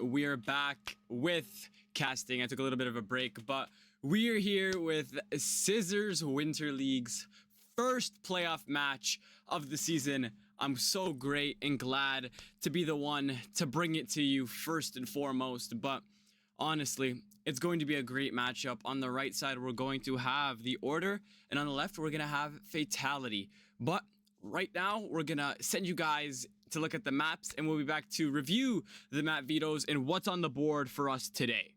we are back with casting. I took a little bit of a break, but we are here with Scissors Winter League's first playoff match of the season. I'm so great and glad to be the one to bring it to you first and foremost, but honestly, it's going to be a great matchup. On the right side, we're going to have the Order, and on the left, we're going to have Fatality. But right now, we're going to send you guys to look at the maps, and we'll be back to review the map vetoes and what's on the board for us today.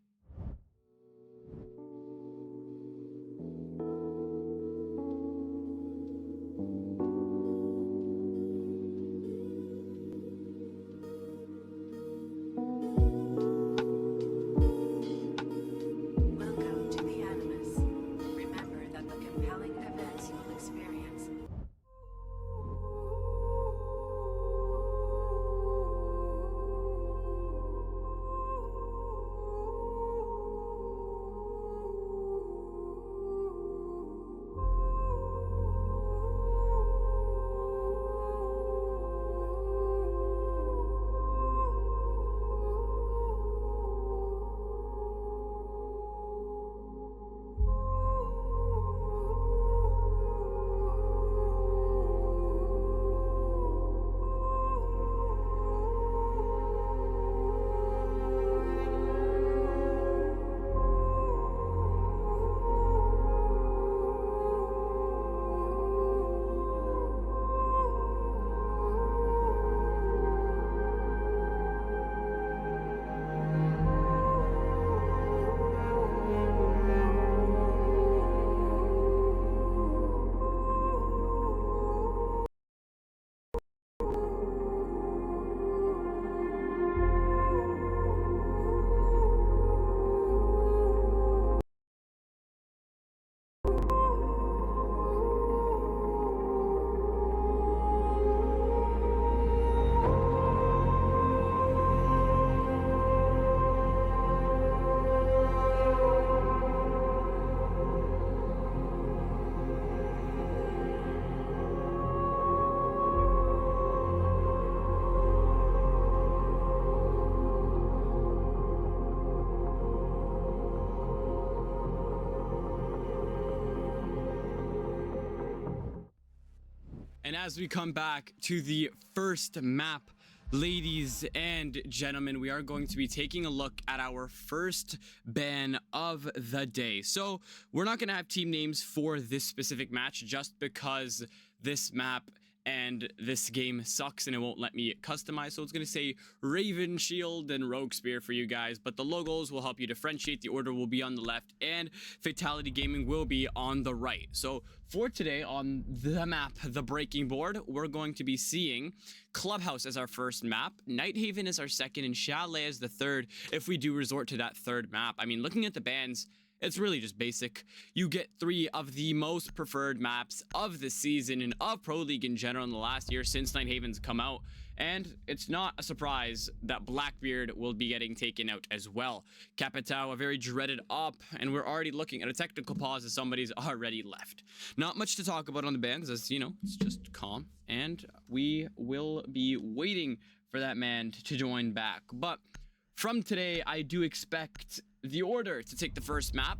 And as we come back to the first map, ladies and gentlemen, we are going to be taking a look at our first ban of the day. So we're not going to have team names for this specific match just because this map and this game sucks and it won't let me customize. So it's going to say Raven Shield and Rogue Spear for you guys, but the logos will help you differentiate. The Order will be on the left and Fatality Gaming will be on the right. So for today on the map, the breaking board, we're going to be seeing Clubhouse as our first map, Nighthaven as our second, and Chalet as the third if we do resort to that third map. I mean, looking at the bans, it's really just basic. You get 3 of the most preferred maps of the season and of Pro League in general in the last year since Nighthaven's come out. And it's not a surprise that Blackbeard will be getting taken out as well. Capitao, a very dreaded op, and we're already looking at a technical pause as somebody's already left. Not much to talk about on the bans, as you know, it's just calm. And we will be waiting for that man to join back. But from today, I do expect the Order to take the first map,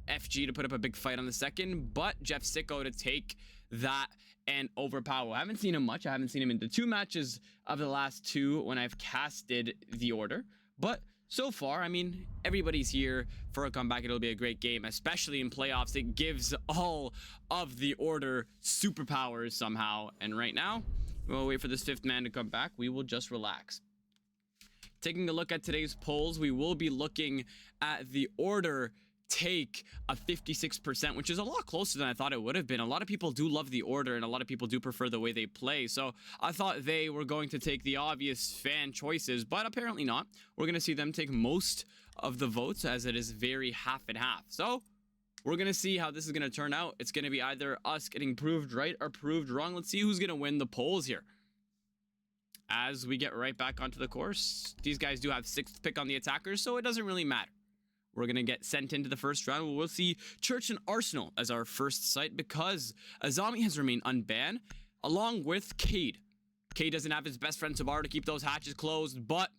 FG to put up a big fight on the second, but Jeff Sicko to take that and overpower. I haven't seen him much. I haven't seen him in the 2 matches of the last 2 when I've casted the Order, but so far, I mean, everybody's here for a comeback. It'll be a great game, especially in playoffs. It gives all of the Order superpowers somehow, and right now, we'll wait for this 5th man to come back. We will just relax. Taking a look at today's polls, we will be looking at the Order take a 56%, which is a lot closer than I thought it would have been. A lot of people do love the Order, and a lot of people do prefer the way they play. So I thought they were going to take the obvious fan choices, but apparently not. We're going to see them take most of the votes, as it is very half and half. So we're going to see how this is going to turn out. It's going to be either us getting proved right or proved wrong. Let's see who's going to win the polls here. As we get right back onto the course, these guys do have 6th pick on the attackers, so it doesn't really matter. We're going to get sent into the first round. We'll see Church and Arsenal as our first site because Azami has remained unbanned, along with Cade. Cade doesn't have his best friend Sabar to keep those hatches closed, but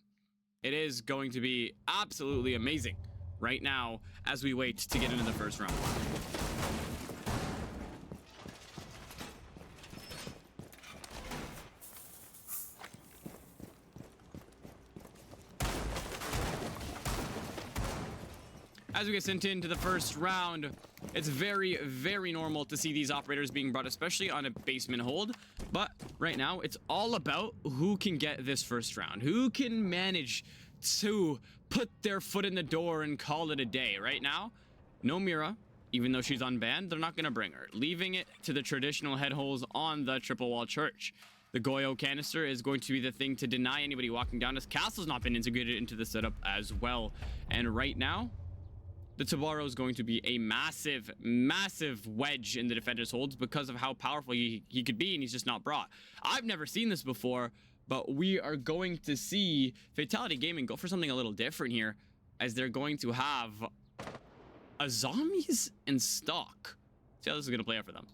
It is going to be absolutely amazing right now as we wait to get into the first round. As we get sent into the first round, it's very, very normal to see these operators being brought, especially on a basement hold. But right now, it's all about who can get this first round, who can manage to put their foot in the door and call it a day. Right now, no Mira, even though she's unbanned, they're not going to bring her, leaving it to the traditional head holes on the triple wall church. The Goyo canister is going to be the thing to deny anybody walking down, as Castle's not been integrated into the setup as well. And right now, the Tabaro is going to be a massive, massive wedge in the defender's holds because of how powerful he could be, and he's just not brought. I've never seen this before, but we are going to see Fatality Gaming go for something a little different here, as they're going to have a zombies in stock. See how this is going to play out for them.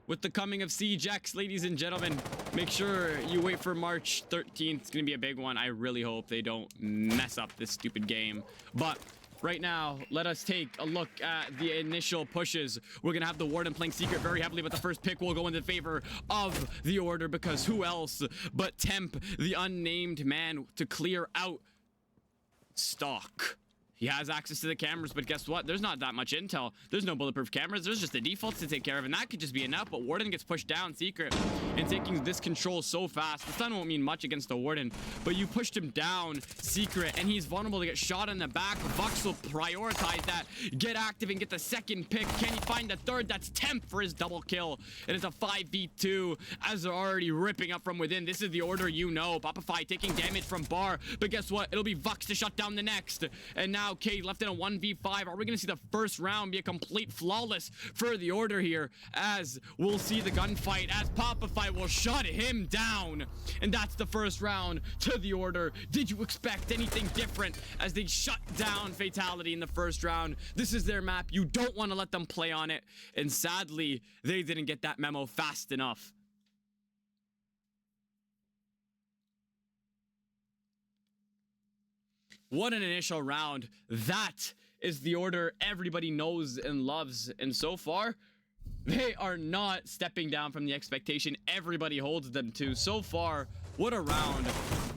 With the coming of Siege X, ladies and gentlemen, make sure you wait for March 13th. It's going to be a big one. I really hope they don't mess up this stupid game. But right now, let us take a look at the initial pushes. We're going to have the Warden playing Secret very heavily, but the first pick will go in the favor of the Order, because who else but Temp, the unnamed man, to clear out stock. He has access to the cameras, but guess what? There's not that much intel. There's no bulletproof cameras. There's just the defaults to take care of, and that could just be enough. But Warden gets pushed down, Secret, and taking this control so fast. The stun won't mean much against the Warden, but you pushed him down, Secret, and he's vulnerable to get shot in the back. Vux will prioritize that, get active, and get the second pick. Can he find the third? That's Temp for his double kill. It is a 5v2 as they're already ripping up from within. This is the Order, you know. Papafy taking damage from Bar, but guess what? It'll be Vux to shut down the next. And now Cade left in a 1v5. Are we going to see the first round be a complete flawless for the Order here, as we'll see the gunfight as Papafy will shut him down, and that's the first round to the Order. Did you expect anything different as they shut down Fatality in the first round? This is their map. You don't want to let them play on it, and sadly they didn't get that memo fast enough. What an initial round. That is the Order everybody knows and loves. And so far, they are not stepping down from the expectation everybody holds them to. So far, what a round.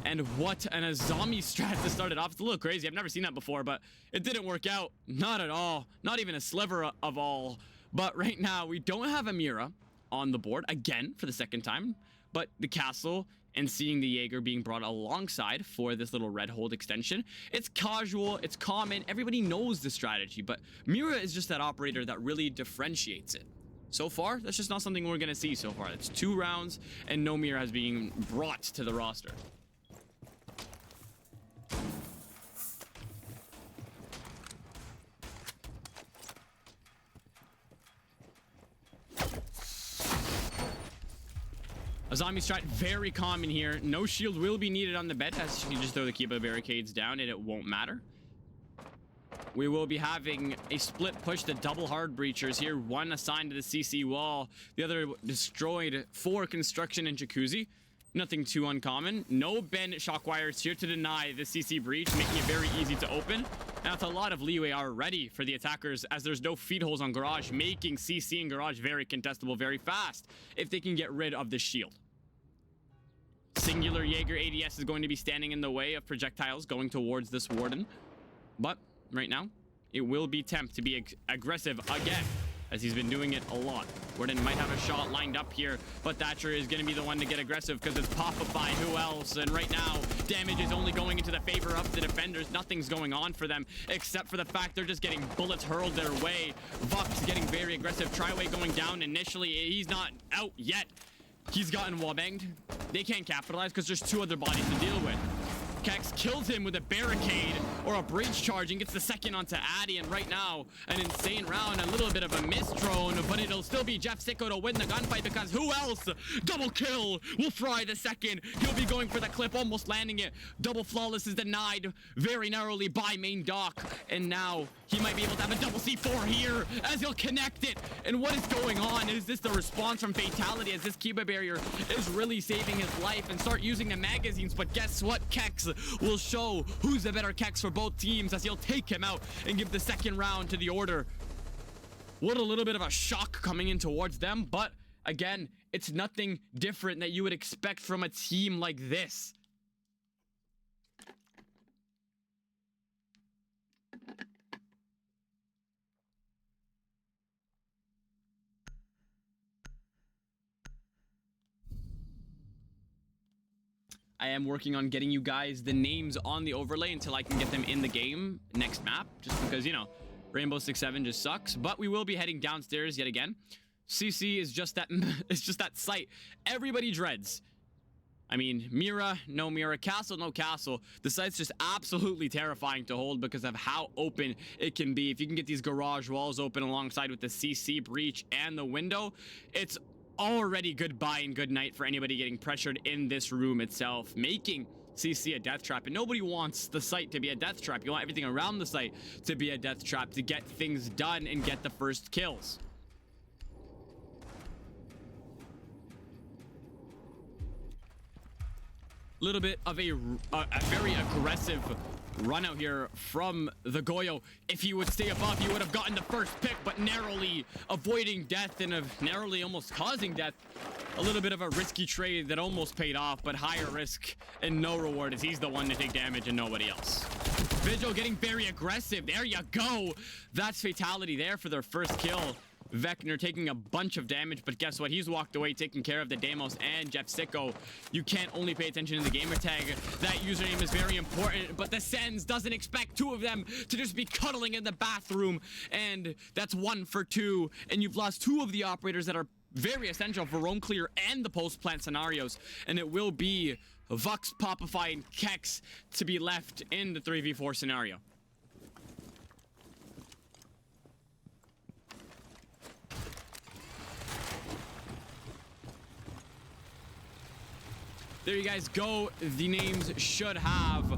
And what a zombie strat to start it off. It's a little crazy. I've never seen that before, but it didn't work out. Not at all. Not even a sliver of all. But right now, we don't have a Mira on the board again for the second time. But the Castle and seeing the Jaeger being brought alongside for this little red hold extension. It's casual, it's common, everybody knows the strategy, but Mira is just that operator that really differentiates it. So far, that's just not something we're gonna see so far. It's 2 rounds and no Mira has been brought to the roster. A zombie strat, very common here. No shield will be needed on the bed, as you just throw the Kiba barricades down and it won't matter. We will be having a split push to double hard breachers here. One assigned to the CC wall, the other destroyed for construction and jacuzzi. Nothing too uncommon. No bend shock wires here to deny the CC breach, making it very easy to open. Now, it's a lot of leeway already for the attackers, as there's no feed holes on Garage, making CC and Garage very contestable very fast if they can get rid of the shield. Singular Jaeger ADS is going to be standing in the way of projectiles going towards this Warden. But right now, it will be Temp to be aggressive again, as he's been doing it a lot. Warden might have a shot lined up here, but Thatcher is going to be the one to get aggressive because it's Papafy. Who else? And right now, damage is only going into the favor of the defenders. Nothing's going on for them, except for the fact they're just getting bullets hurled their way. Vux getting very aggressive. Triway going down initially. He's not out yet. He's gotten wallbanged. They can't capitalize because there's 2 other bodies to deal with. Kex kills him with a barricade or a breach charge and gets the second onto Addy. And right now, an insane round, a little bit of a miss drone, but it'll still be Jeff Sicko to win the gunfight, because who else? Double kill will fry the second. He'll be going for the clip, almost landing it. Double flawless is denied very narrowly by main dock. And now He might be able to have a double C4 here as he'll connect it. And what is going on? Is this the response from Fatality as this Kiba barrier is really saving his life and start using the magazines? But guess what? Kex will show who's the better Kex for both teams as he'll take him out and give the second round to the Order. What a little bit of a shock coming in towards them, but again, it's nothing different that you would expect from a team like this. I am working on getting you guys the names on the overlay until I can get them in the game next map, just because, you know, Rainbow 6-7 just sucks. But we will be heading downstairs yet again. CC is just that it's just that site everybody dreads. I mean, Mira, no Mira, Castle, no Castle. The site's just absolutely terrifying to hold because of how open it can be. If you can get these garage walls open alongside with the CC breach and the window, it's already goodbye and good night for anybody getting pressured in this room itself, making CC a death trap. And nobody wants the site to be a death trap. You want everything around the site to be a death trap to get things done and get the first kills. Little bit of a very aggressive run out here from the Goyo. If he would stay above, he would have gotten the first pick, but narrowly avoiding death and narrowly almost causing death. A little bit of a risky trade that almost paid off, but higher risk and no reward as he's the one to take damage and nobody else. Vigil getting very aggressive. There you go. That's Fatality there for their first kill. Vector taking a bunch of damage, but guess what? He's walked away taking care of the Deimos and Jeff Sicko. You can't only pay attention to the gamer tag. That username is very important, but the Sens doesn't expect two of them to just be cuddling in the bathroom, and that's 1 for 2, and you've lost 2 of the operators that are very essential for roam clear and the post-plant scenarios, and it will be Vux, Popify, and Kex to be left in the 3v4 scenario. There you guys go. The names should have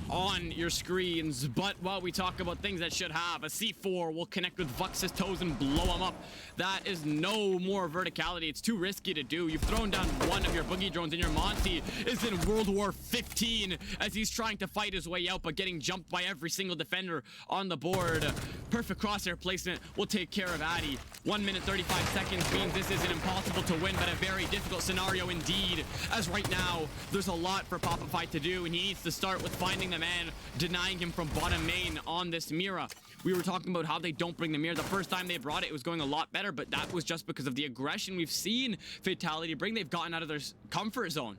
on your screens, but while we talk about things that should have, a C4 will connect with Vux's toes and blow him up. That is no more verticality. It's too risky to do. You've thrown down one of your boogie drones, and your Monty is in World War 15 as he's trying to fight his way out, but getting jumped by every single defender on the board. Perfect crosshair placement will take care of Addy. 1 minute 35 seconds means this isn't impossible to win, but a very difficult scenario indeed, as right now there's a lot for Popify to do, and he needs to start with finding the man, denying him from bottom main on this Mira. We were talking about how they don't bring the Mira. The first time they brought it, it was going a lot better, but that was just because of the aggression we've seen Fatality bring. They've gotten out of their comfort zone.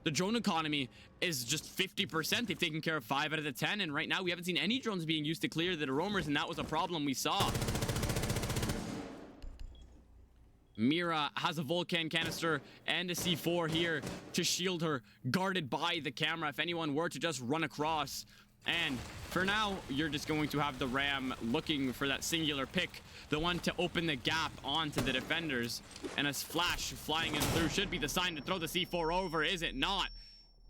The drone economy is just 50%. They've taken care of 5 out of the 10, and right now we haven't seen any drones being used to clear the roamers, and that was a problem we saw. Mira has a Vulcan canister and a C4 here to shield her, guarded by the camera if anyone were to just run across. And for now, you're just going to have the Ram looking for that singular pick, the one to open the gap onto the defenders. And a flash flying in through should be the sign to throw the C4 over, is it not?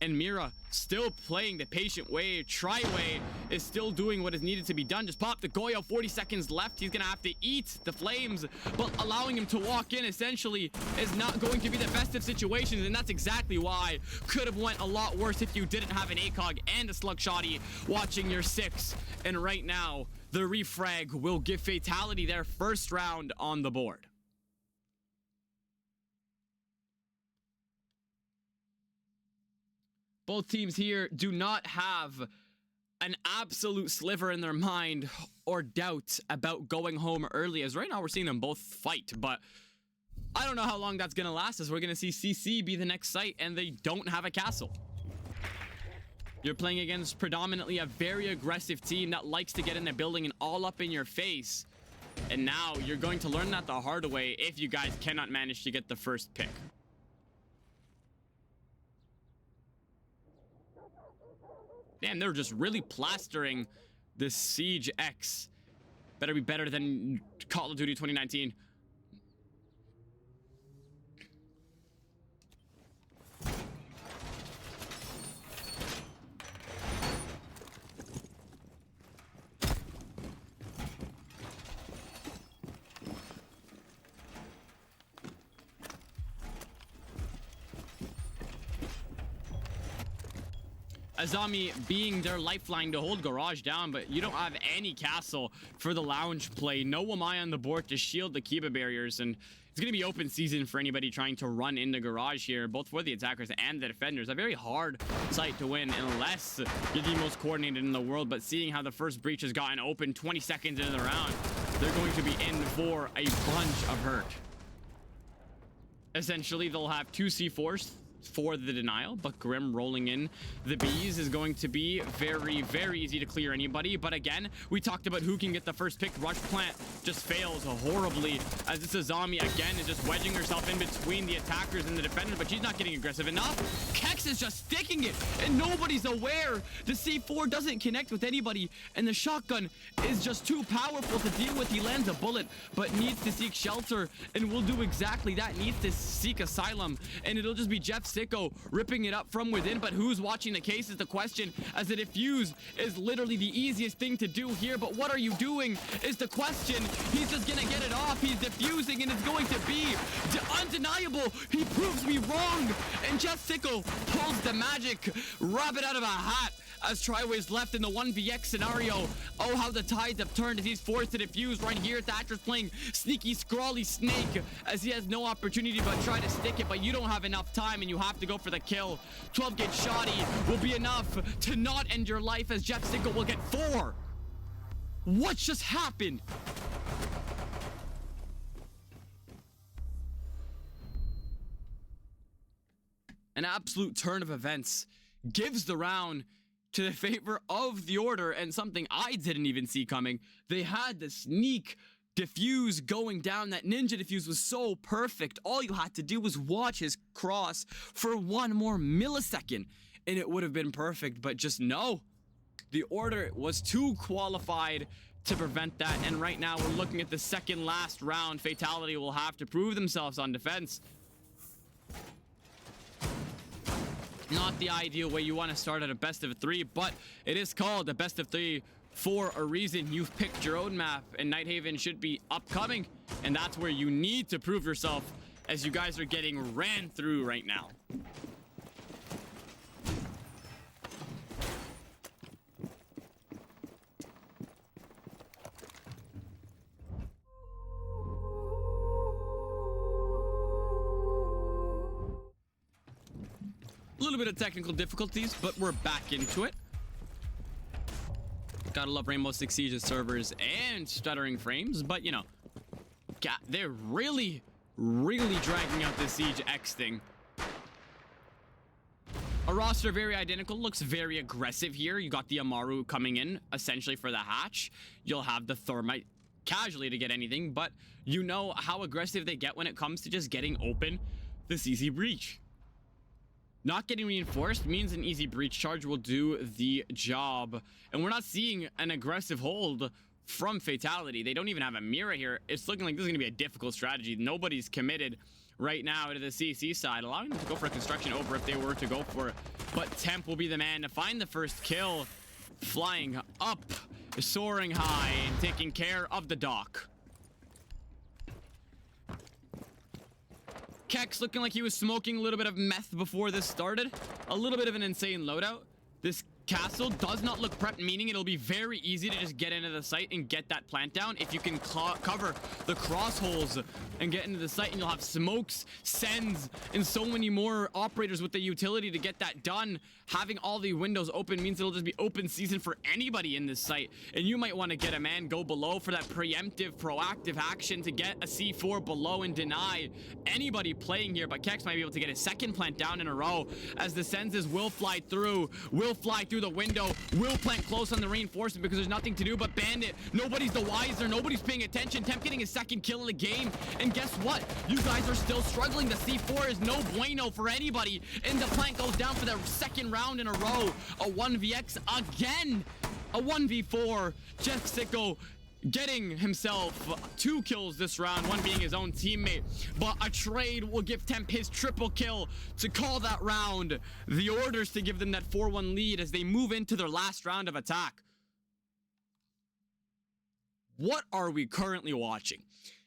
And Mira still playing the patient way. Triway is still doing what is needed to be done. Just pop the Goyo, 40 seconds left. He's gonna have to eat the flames, but allowing him to walk in essentially is not going to be the best of situations, and that's exactly why. Could have went a lot worse if you didn't have an ACOG and a Slug Shotty watching your 6. And right now, the refrag will give Fatality their first round on the board. Both teams here do not have an absolute sliver in their mind or doubt about going home early, as right now we're seeing them both fight, but I don't know how long that's going to last, as we're going to see CC be the next site, and they don't have a castle. You're playing against predominantly a very aggressive team that likes to get in the building and all up in your face, and now you're going to learn that the hard way if you guys cannot manage to get the first pick. Damn, they're just really plastering this Siege X. Better be better than Call of Duty 2019. Azami being their lifeline to hold Garage down, but you don't have any castle for the lounge play. No Wamai on the board to shield the Kiba barriers, and it's going to be open season for anybody trying to run into Garage here, both for the attackers and the defenders. A very hard site to win unless you're the most coordinated in the world, but seeing how the first breach has gotten open 20 seconds into the round, they're going to be in for a bunch of hurt. Essentially, they'll have 2 C4s for the denial, but Grim rolling in the Bs is going to be very, very easy to clear anybody. But again, we talked about who can get the first pick. Rush Plant just fails horribly, as this Azami again is just wedging herself in between the attackers and the defenders, but she's not getting aggressive enough. Kex is just sticking it, and nobody's aware. The C4 doesn't connect with anybody, and the shotgun is just too powerful to deal with. He lands a bullet, but needs to seek shelter, and will do exactly that. Needs to seek asylum, and it'll just be Jeff Sicko ripping it up from within. But who's watching the case is the question, as the defuse is literally the easiest thing to do here. But what are you doing is the question. He's just gonna get it off. He's defusing, and it's going to be undeniable. He proves me wrong, and Jeff Sicko pulls the magic rabbit out of a hat as Triway's left in the 1vx scenario. Oh, how the tides have turned as he's forced to defuse right here. Thatcher's playing sneaky, scrawly snake as he has no opportunity but try to stick it, but you don't have enough time and you have to go for the kill. 12 gauge shoddy will be enough to not end your life, as Jeff Sicko will get 4. What just happened? An absolute turn of events gives the round to the favor of the Order, and something I didn't even see coming. They had the sneak defuse going down. That ninja defuse was so perfect. All you had to do was watch his cross for 1 more millisecond and it would have been perfect, but just no. The Order was too qualified to prevent that, and right now we're looking at the second last round. Fatality will have to prove themselves on defense. Not the ideal way you want to start at a best of 3, but it is called a best of 3 for a reason. You've picked your own map, and Nighthaven should be upcoming, and that's where you need to prove yourself, as you guys are getting ran through right now. A little bit of technical difficulties, but we're back into it. Gotta love Rainbow Six Siege's servers and stuttering frames, but you know, they're really dragging out this Siege X thing. A roster very identical, looks very aggressive here. You got the Amaru coming in essentially for the hatch. You'll have the Thermite casually to get anything, but you know how aggressive they get when it comes to just getting open this easy breach. Not getting reinforced means an easy breach charge will do the job. And we're not seeing an aggressive hold from Fatality. They don't even have a mirror here. It's looking like this is going to be a difficult strategy. Nobody's committed right now to the CC side, allowing them to go for a construction over if they were to go for it. But Temp will be the man to find the first kill. Flying up, soaring high, and taking care of the dock. Kex looking like he was smoking a little bit of meth before this started. A little bit of an insane loadout. This castle does not look prepped, meaning it'll be very easy to just get into the site and get that plant down if you can cover the cross holes and get into the site, and you'll have smokes, sends, and so many more operators with the utility to get that done. Having all the windows open means it'll just be open season for anybody in this site, and you might want to get a man go below for that preemptive, proactive action to get a C4 below and deny anybody playing here. But Kex might be able to get a second plant down in a row, as the senses will fly through the window, will plant close on the reinforcement because there's nothing to do but Bandit. Nobody's the wiser, nobody's paying attention. Temp getting his second kill in the game, and guess what? You guys are still struggling. The C4 is no bueno for anybody, and the plant goes down for the second round in a row. A 1vx again, a 1v4. Jeff Sicko getting himself 2 kills this round, one being his own teammate, but a trade will give Temp his triple kill to call that round. The Orders to give them that 4-1 lead as they move into their last round of attack. What are we currently watching?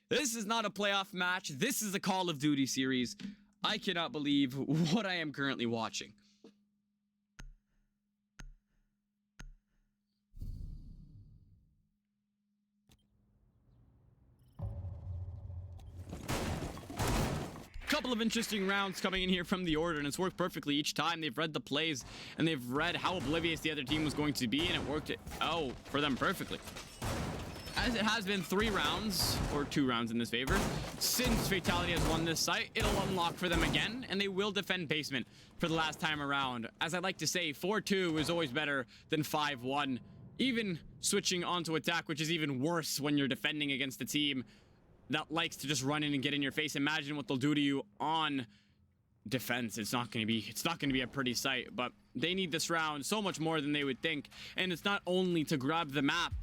This is not a playoff match. This is a Call of Duty series. I cannot believe what I am currently watching. couple of interesting rounds coming in here from the Order, and it's worked perfectly each time. They've read the plays, and they've read how oblivious the other team was going to be, and it worked for them perfectly. As it has been 3 rounds, or 2 rounds in this favor, since Fatality has won this site, it'll unlock for them again, and they will defend basement for the last time around. As I like to say, 4-2 is always better than 5-1. Even switching onto attack, which is even worse when you're defending against a team that likes to just run in and get in your face. Imagine what they'll do to you on defense. It's not going to be a pretty sight, but they need this round so much more than they would think. And it's not only to grab the map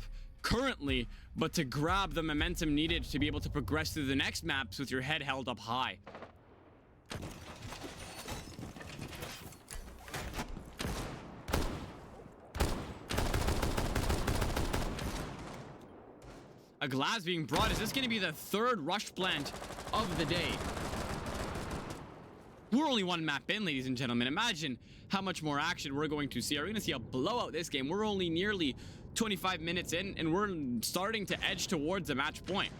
currently, but to grab the momentum needed to be able to progress through the next maps with your head held up high. A glass being brought. Is this going to be the 3rd rush plant of the day? We're only 1 map in, ladies and gentlemen. Imagine how much more action we're going to see. Are we going to see a blowout this game? We're only nearly 25 minutes in, and we're starting to edge towards a match point.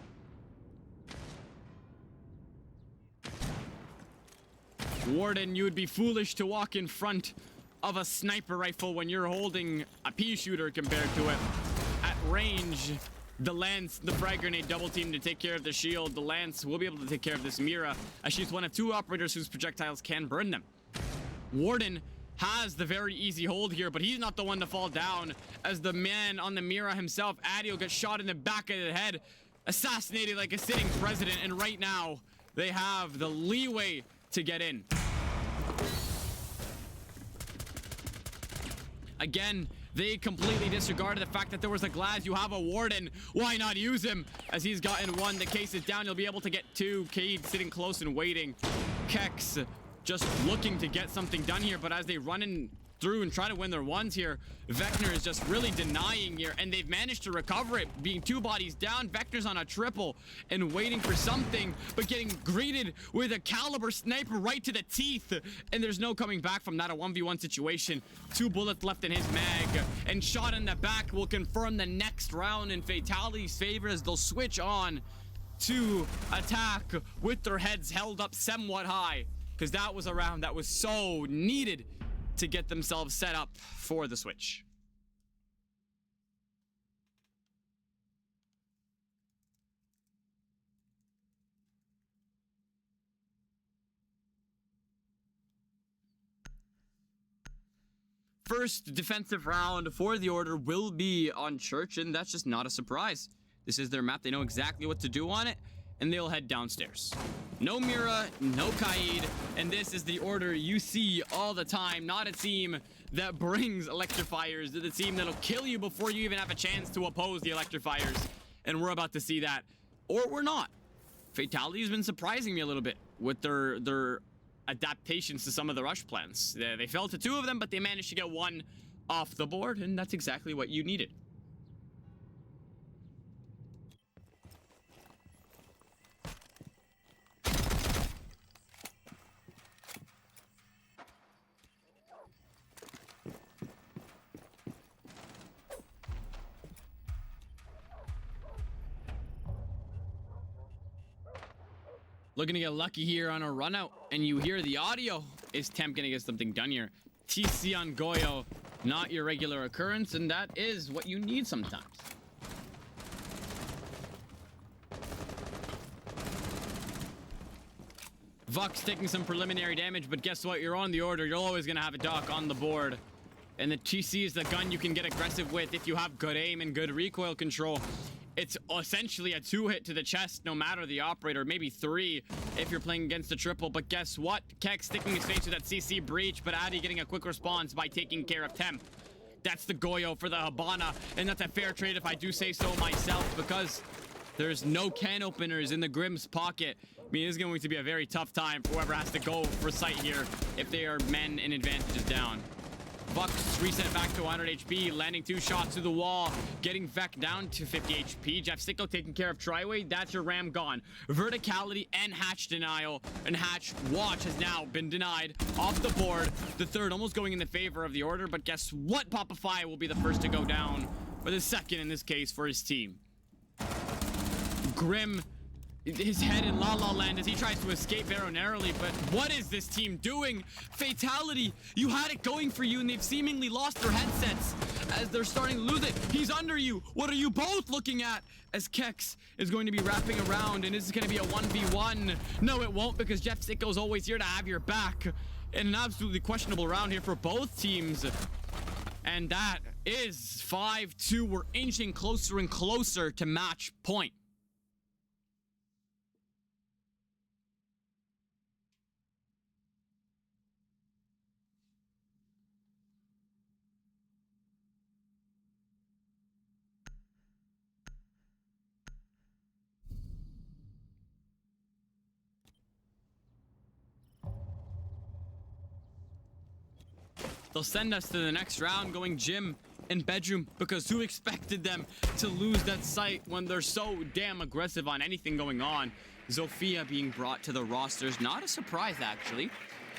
Warden, you would be foolish to walk in front of a sniper rifle when you're holding a pea shooter compared to it. At range, the Lance, the frag grenade double team to take care of the shield. The Lance will be able to take care of this Mira, as she's one of 2 operators whose projectiles can burn them. Warden has the very easy hold here, but he's not the one to fall down, as the man on the Mira himself, Adio, gets shot in the back of the head, assassinated like a sitting president, and right now they have the leeway to get in. Again, they completely disregarded the fact that there was a glass. You have a Warden. Why not use him? As he's gotten 1, the case is down. He'll be able to get 2. Cade sitting close and waiting. Kex just looking to get something done here, but as they run in through and try to win their ones here, Vector is just really denying here, and they've managed to recover it, being 2 bodies down. Vector's on a triple and waiting for something, but getting greeted with a caliber sniper right to the teeth, and there's no coming back from that. A 1v1 situation. 2 bullets left in his mag, and shot in the back will confirm the next round in Fatality's favor, as they'll switch on to attack with their heads held up somewhat high, because that was a round that was so needed to get themselves set up for the switch. First defensive round for the Order will be on Church, and that's just not a surprise. This is their map. They know exactly what to do on it, and they'll head downstairs. No Mira, no Kaid, and this is the Order you see all the time. Not a team that brings electrifiers. They're the team that'll kill you before you even have a chance to oppose the electrifiers, and we're about to see that. Or we're not. Fatality has been surprising me a little bit with their adaptations to some of the rush plans. They fell to 2 of them, but they managed to get 1 off the board, and that's exactly what you needed. Looking to get lucky here on a run out, and you hear the audio. Is Temp gonna get something done here? TC on Goyo, not your regular occurrence, and that is what you need sometimes. Vux taking some preliminary damage, but guess what? You're on the Order. You're always gonna have a dock on the board. And the TC is the gun you can get aggressive with if you have good aim and good recoil control. It's essentially a 2-hit to the chest, no matter the operator, maybe 3 if you're playing against a triple. But guess what? Keck sticking his face to that CC breach, but Addy getting a quick response by taking care of Temp. That's the Goyo for the Habana, and that's a fair trade if I do say so myself, because there's no can openers in the Grim's pocket. I mean, it's going to be a very tough time for whoever has to go for sight here if they are men and advantages down. Bucks reset back to 100 HP, landing 2 shots through the wall, getting Vec down to 50 HP. Jeff Sicko taking care of Triway. That's your Ram gone. Verticality and Hatch denial, and Hatch Watch has now been denied off the board. The 3rd almost going in the favor of the Order, but guess what? Popify will be the first to go down, or the 2nd in this case for his team. Grim his head in La La Land as he tries to escape very narrowly. But what is this team doing? Fatality, you had it going for you, and they've seemingly lost their headsets as they're starting to lose it. He's under you. What are you both looking at? As Kex is going to be wrapping around, and this is going to be a 1v1. No, it won't, because Jeff Sicko's always here to have your back. In an absolutely questionable round here for both teams. And that is 5-2. We're inching closer and closer to match point. They'll send us to the next round going gym and bedroom, because who expected them to lose that site when they're so damn aggressive on anything going on? Zofia being brought to the rosters, not a surprise actually.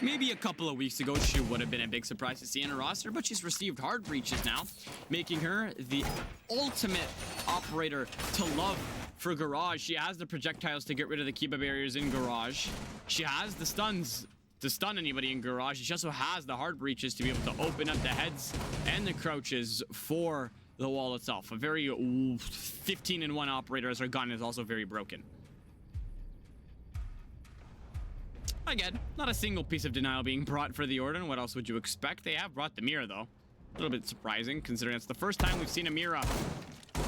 Maybe a couple of weeks ago she would have been a big surprise to see in a roster, but she's received hard breaches now, making her the ultimate operator to love for Garage. She has the projectiles to get rid of the Kiba barriers in Garage. She has the stuns to stun anybody in Garage. She also has the hard breaches to be able to open up the heads and the crouches for the wall itself. A very 15-in-1 operator, as her gun is also very broken. Again, not a single piece of denial being brought for the Order. What else would you expect? They have brought the Mira, though. A little bit surprising, considering it's the first time we've seen a Mira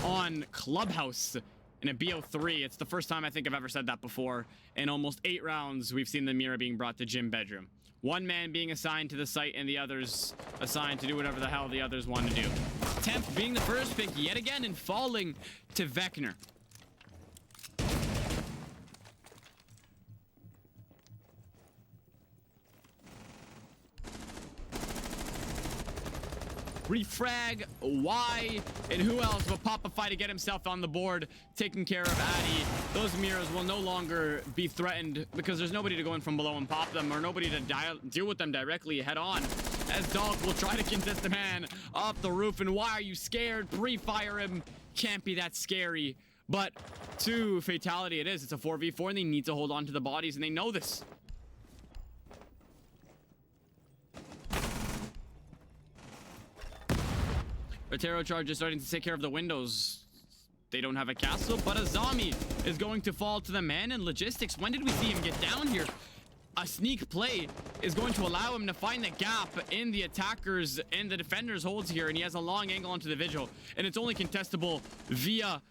on Clubhouse in a BO3. It's the first time I think I've ever said that before. In almost 8 rounds, we've seen the Mira being brought to gym bedroom. One man being assigned to the site and the others assigned to do whatever the hell the others want to do. Temp being the first pick yet again and falling to Vecna. Refrag, Y, and who else but Popify to get himself on the board, taking care of Addy. Those Miras will no longer be threatened because there's nobody to go in from below and pop them, or nobody to deal with them directly head on. As Dog will try to contest the man off the roof, and why are you scared? Pre-fire him. Can't be that scary. But to Fatality it is. It's a 4v4 and they need to hold on to the bodies, and they know this. Rotero Charge is starting to take care of the windows. They don't have a castle, but a zombie is going to fall to the man in logistics. When did we see him get down here? A sneak play is going to allow him to find the gap in the attackers and the defenders holds here, and he has a long angle onto the vigil, and it's only contestable via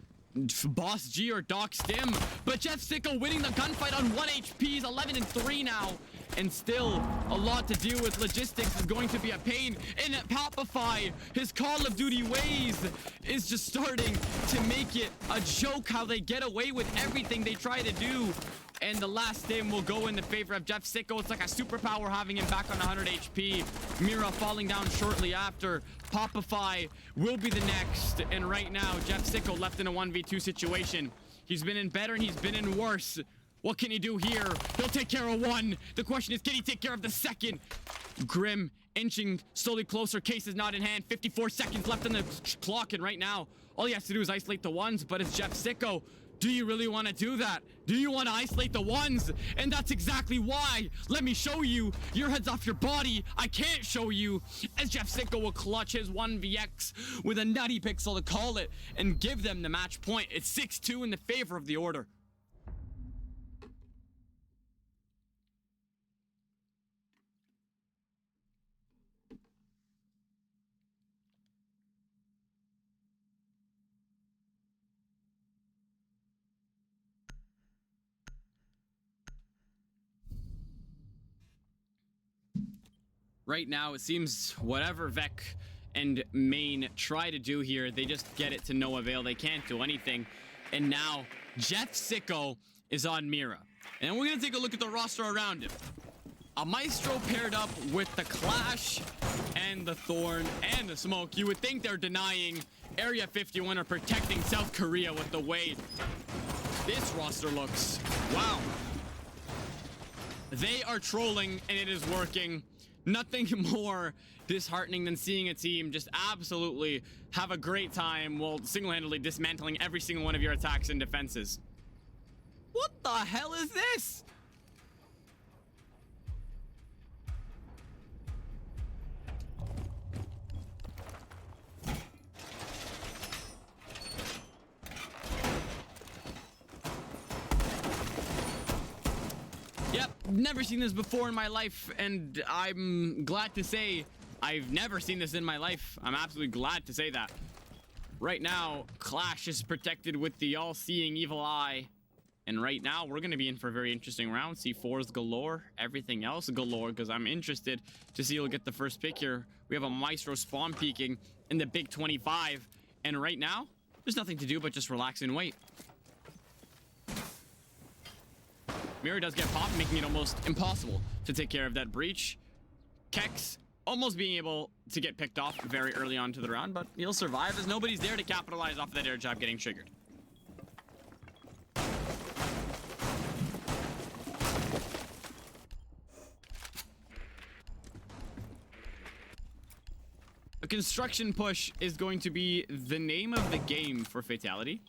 Boss G or Doc Stim. But Jeff Sicko winning the gunfight on 1 HP. He's 11-3 now, and still a lot to deal with. Logistics is going to be a pain. And Popify, his Call of Duty ways is just starting to make it a joke how they get away with everything they try to do. And the last stim will go in the favor of Jeff Sicko. It's like a superpower having him back on 100 HP. Mira falling down shortly after. Popify will be the next. And right now, Jeff Sicko left in a 1v2 situation. He's been in better and he's been in worse. What can he do here? He'll take care of one. The question is, can he take care of the second? Grim inching slowly closer. Case is not in hand. 54 seconds left on the clock. And right now, all he has to do is isolate the ones. But it's Jeff Sicko. Do you really want to do that? Do you want to isolate the ones? And that's exactly why. Let me show you. Your head's off your body. I can't show you. As Jeff Sicko will clutch his 1vx with a nutty pixel to call it and give them the match point. It's 6-2 in the favor of the Order. Right now, it seems whatever Vec and Main try to do here, they just get it to no avail. They can't do anything. And now, Jeff Sicko is on Mira. And we're going to take a look at the roster around him. A Maestro paired up with the Clash and the Thorn and the Smoke. You would think they're denying Area 51 or protecting South Korea with the way this roster looks. Wow. They are trolling, and it is working. Nothing more disheartening than seeing a team just absolutely have a great time while single-handedly dismantling every single one of your attacks and defenses. What the hell is this? Yep, never seen this before in my life, and I'm glad to say I've never seen this in my life. I'm absolutely glad to say that. Right now, Clash is protected with the all-seeing evil eye. And right now, we're going to be in for a very interesting round. C4s galore, everything else galore, because I'm interested to see who'll get the first pick here. We have a Maestro spawn peeking in the big 25. And right now, there's nothing to do but just relax and wait. Mirror does get popped, making it almost impossible to take care of that breach. Kex almost being able to get picked off very early on to the round, but he'll survive as nobody's there to capitalize off of that air jab getting triggered. A construction push is going to be the name of the game for Fatality.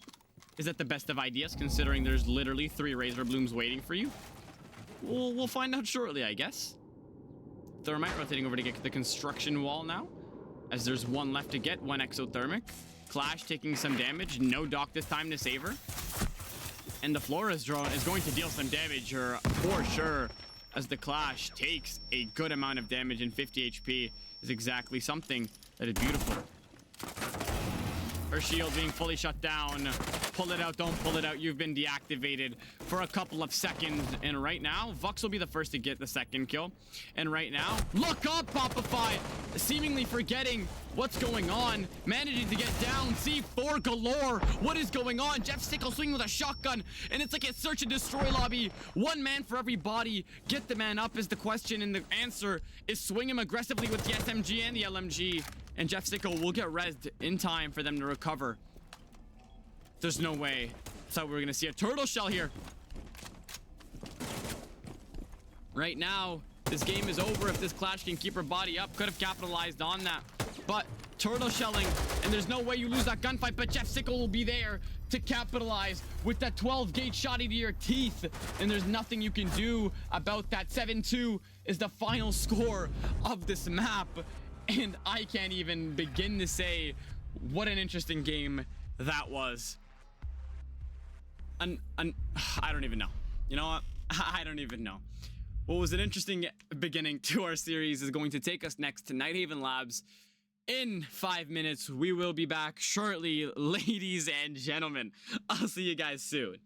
Is that the best of ideas, considering there's literally 3 Razor Blooms waiting for you? We'll find out shortly, I guess. Thermite rotating over to get the construction wall now, as there's 1 left to get, 1 exothermic. Clash taking some damage, no dock this time to save her. And the Flora is going to deal some damage here for sure, as the Clash takes a good amount of damage, and 50 HP is exactly something that is beautiful. Her shield being fully shut down. Pull it out, don't pull it out. You've been deactivated for a couple of seconds. And right now, Vux will be the first to get the second kill. And right now, look up, Popify! Seemingly forgetting what's going on. Managing to get down. C4 galore. What is going on? Jeff Stickle swinging with a shotgun. And it's like a search and destroy lobby. 1 man for every body. Get the man up is the question. And the answer is swing him aggressively with the SMG and the LMG. And Jeff Stickle will get rezzed in time for them to recover. There's no way. So we're gonna see a turtle shell here. Right now, this game is over if this Clash can keep her body up. Could have capitalized on that. But turtle shelling, and there's no way you lose that gunfight, but Jeff Stickle will be there to capitalize with that 12 gauge shot into your teeth. And there's nothing you can do about that. 7-2 is the final score of this map. And I can't even begin to say what an interesting game that was. I don't even know. You know what? I don't even know. What was an interesting beginning to our series is going to take us next to Nighthaven Labs. In 5 minutes, we will be back shortly, ladies and gentlemen. I'll see you guys soon.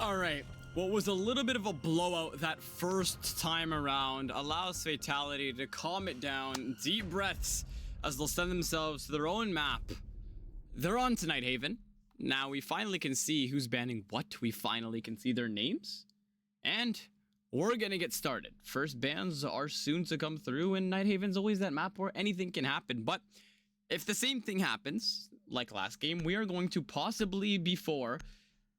All right. What was a little bit of a blowout that first time around allows Fatality to calm it down. Deep breaths as they'll send themselves to their own map. They're on Tonight Haven. Now we finally can see who's banning what. We finally can see their names. And we're gonna get started. First bans are soon to come through, and Night Haven's always that map where anything can happen. But if the same thing happens, like last game, we are going to possibly be for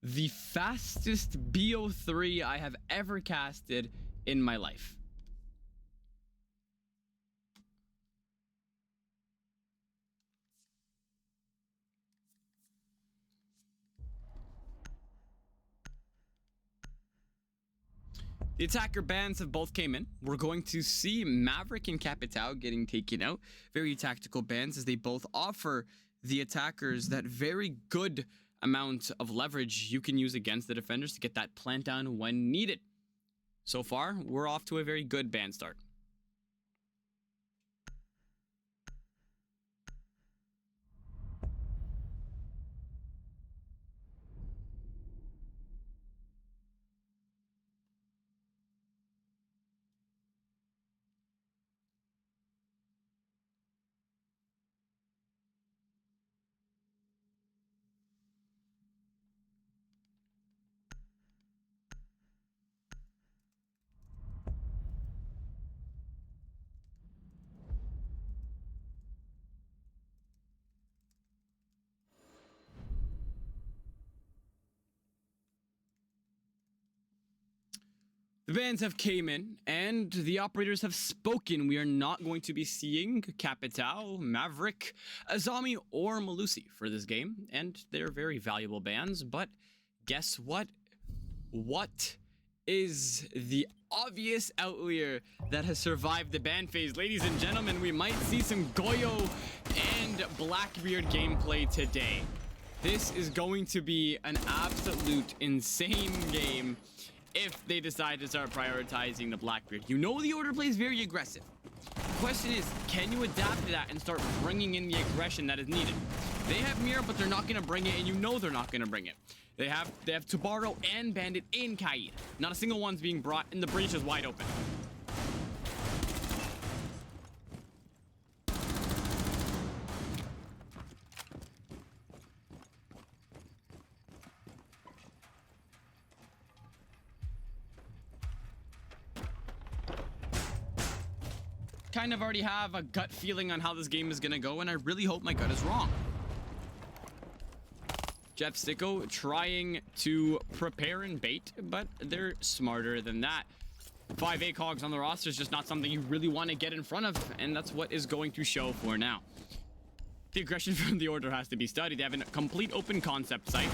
the fastest BO3 I have ever casted in my life. The attacker bans have both came in. We're going to see Maverick and Capitao getting taken out. Very tactical bans as they both offer the attackers that very good amount of leverage you can use against the defenders to get that plant down when needed. So far, we're off to a very good ban start. The bans have came in, and the operators have spoken. We are not going to be seeing Capitao, Maverick, Azami, or Malusi for this game, and they're very valuable bans, but guess what? What is the obvious outlier that has survived the ban phase? Ladies and gentlemen, we might see some Goyo and Blackbeard gameplay today. This is going to be an absolute insane game if they decide to start prioritizing the Blackbeard. You know the order play is very aggressive. The question is, can you adapt to that and start bringing in the aggression that is needed? They have Mira, but they're not going to bring it, and you know they're not going to bring it. They have Tabaro and Bandit in Kaid. Not a single one's being brought, and the breach is wide open. Kind of already have a gut feeling on how this game is gonna go, and I really hope my gut is wrong. Jeff Sicko trying to prepare and bait, but they're smarter than that. 5 ACOGs on the roster is just not something you really want to get in front of, and that's what is going to show for now. The aggression from the order has to be studied. They have a complete open concept site.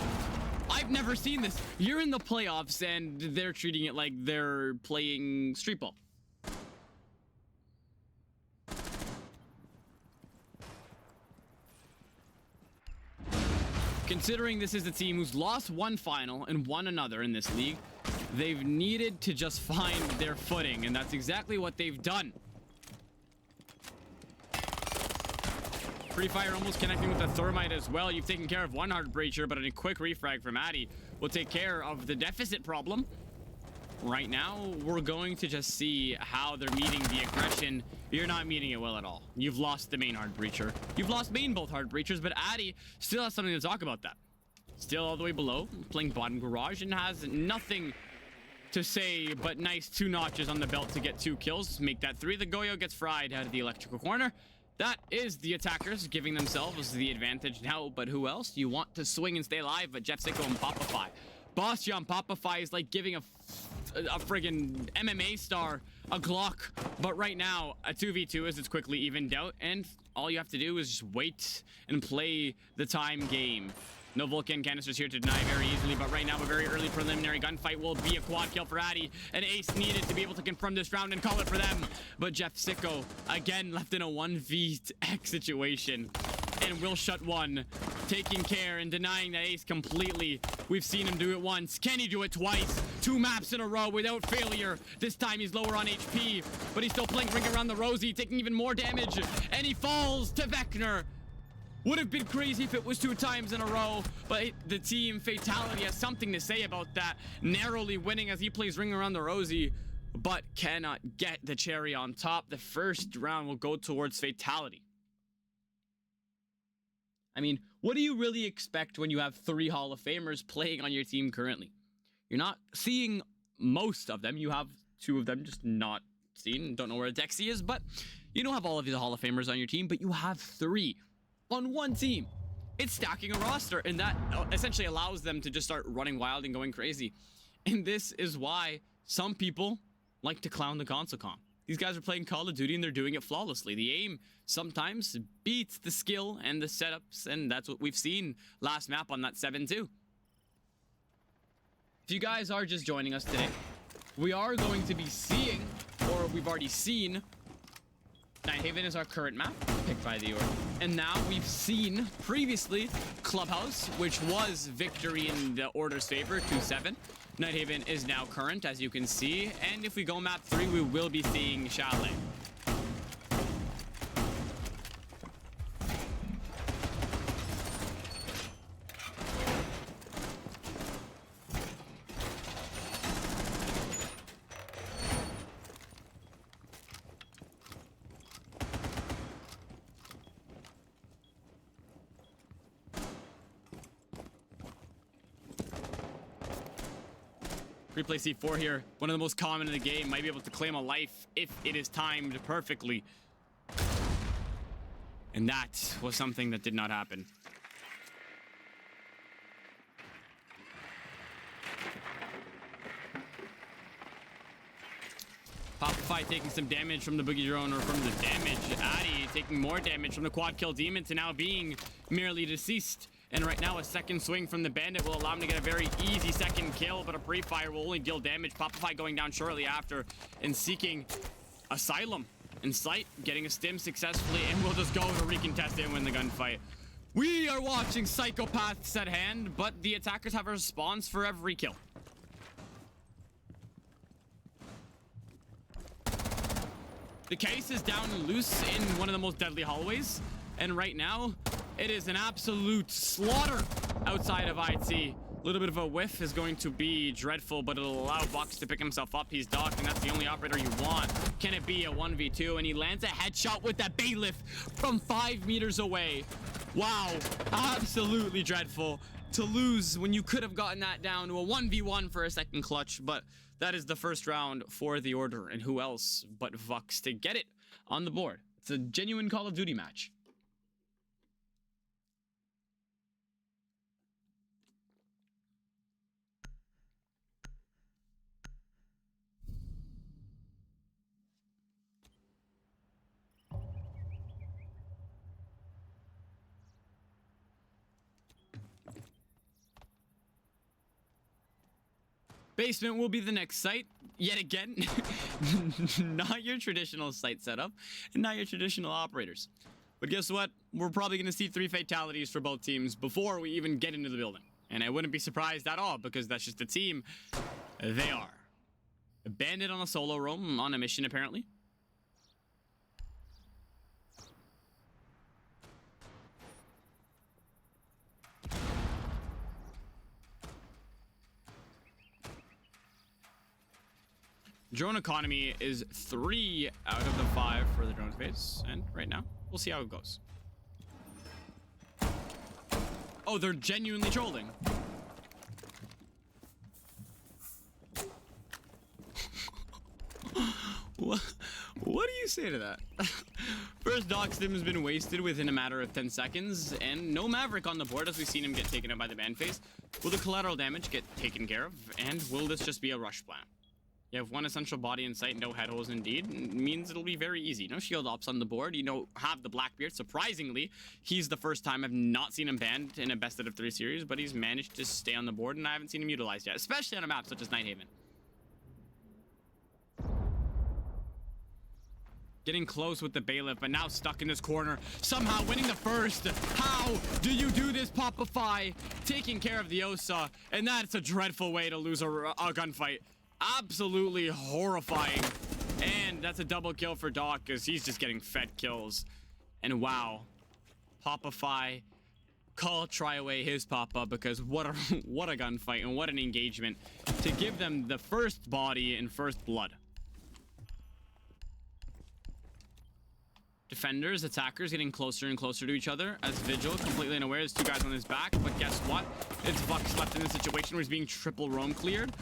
I've never seen this. You're in the playoffs, and they're treating it like they're playing street ball. Considering this is a team who's lost one final and won another in this league, they've needed to just find their footing, and that's exactly what they've done. Free Fire almost connecting with the Thermite as well. You've taken care of one Heart Breacher, but a quick refrag from Addy will take care of the deficit problem. Right now, we're going to just see how they're meeting the aggression. You're not meeting it well at all. You've lost the main Heart Breacher. You've lost main both Heart Breachers, but Addy still has something to talk about that. Still all the way below, playing bottom garage, and has nothing to say but nice 2 notches on the belt to get 2 kills. Make that 3. The Goyo gets fried out of the electrical corner. That is the attackers giving themselves the advantage now, but who else? You want to swing and stay alive, but Jeff Sicko and Popify. Boss on Popify is like giving a friggin' MMA star a Glock, but right now a 2v2 as it's quickly evened out, and all you have to do is just wait and play the time game. No Vulcan canisters here to deny very easily, but right now a very early preliminary gunfight will be a quad kill for Addy. An ace needed to be able to confirm this round and call it for them, but Jeff Sicko again left in a 1v X situation, and will shut one, taking care and denying that ace completely. We've seen him do it once. Can he do it twice? 2 maps in a row without failure. This time he's lower on HP, but he's still playing Ring Around the Rosie, taking even more damage, and he falls to Vector. Would have been crazy if it was 2 times in a row, but the team Fatality has something to say about that, narrowly winning as he plays Ring Around the Rosie, but cannot get the cherry on top. The first round will go towards Fatality. I mean, what do you really expect when you have 3 Hall of Famers playing on your team currently? You're not seeing most of them. You have 2 of them just not seen. Don't know where Dexy is, but you don't have all of the Hall of Famers on your team, but you have 3 on one team. It's stacking a roster, and that essentially allows them to just start running wild and going crazy. And this is why some people like to clown the console comp. These guys are playing Call of Duty and they're doing it flawlessly. The aim sometimes beats the skill and the setups, and that's what we've seen last map on that 7-2. If you guys are just joining us today, we are going to be seeing, or we've already seen, Nighthaven is our current map, picked by the order. And now we've seen previously Clubhouse, which was victory in the order's favor, 2-7. Nighthaven is now current, as you can see. And if we go map 3, we will be seeing Chalet. Replay C4 here, one of the most common in the game, might be able to claim a life if it is timed perfectly. And that was something that did not happen. Popify taking some damage from the Boogie Drone, or from the damage. Addy taking more damage from the quad kill demon to now being merely deceased. And right now, a second swing from the bandit will allow him to get a very easy second kill, but a pre-fire will only deal damage. Popify going down shortly after and seeking Asylum in sight, getting a stim successfully, and we'll just go to recontest it and win the gunfight. We are watching psychopaths at hand, but the attackers have a response for every kill. The case is down loose in one of the most deadly hallways, and right now, it is an absolute slaughter outside of IT. A little bit of a whiff is going to be dreadful, but it'll allow Vox to pick himself up. He's docked, and that's the only operator you want. Can it be a 1v2? And he lands a headshot with that bailiff from 5 meters away. Wow, absolutely dreadful to lose when you could have gotten that down to a 1v1 for a second clutch. But that is the first round for the order, and who else but Vox to get it on the board. It's a genuine Call of Duty match. Basement will be the next site, yet again. Not your traditional site setup, and not your traditional operators. But guess what? We're probably going to see 3 fatalities for both teams before we even get into the building. And I wouldn't be surprised at all, because that's just the team they are. A bandit on a solo roam, on a mission apparently. Drone economy is 3 out of the 5 for the drone phase, and right now we'll see how it goes. Oh, they're genuinely trolling. What do you say to that? First dock stim has been wasted within a matter of 10 seconds, and no Maverick on the board as we've seen him get taken out by the ban phase. Will the collateral damage get taken care of, and will this just be a rush plan? You have 1 essential body in sight, no head holes indeed. It means it'll be very easy. No shield ops on the board. You know, have the Blackbeard. Surprisingly, he's the first time I've not seen him banned in a best out of 3 series, but he's managed to stay on the board, and I haven't seen him utilized yet, especially on a map such as Nighthaven. Getting close with the bailiff, but now stuck in this corner. Somehow winning the first. How do you do this, Popify? Taking care of the Osa, and that's a dreadful way to lose a gunfight. Absolutely horrifying. And that's a double kill for Doc, because he's just getting fed kills. And wow, Popify, call try away his pop-up, because what a what a gunfight and what an engagement to give them the first body and first blood. Defenders, attackers getting closer and closer to each other as Vigil, completely unaware, there's two guys on his back, but guess what? It's Vux left in the situation where he's being triple roam cleared.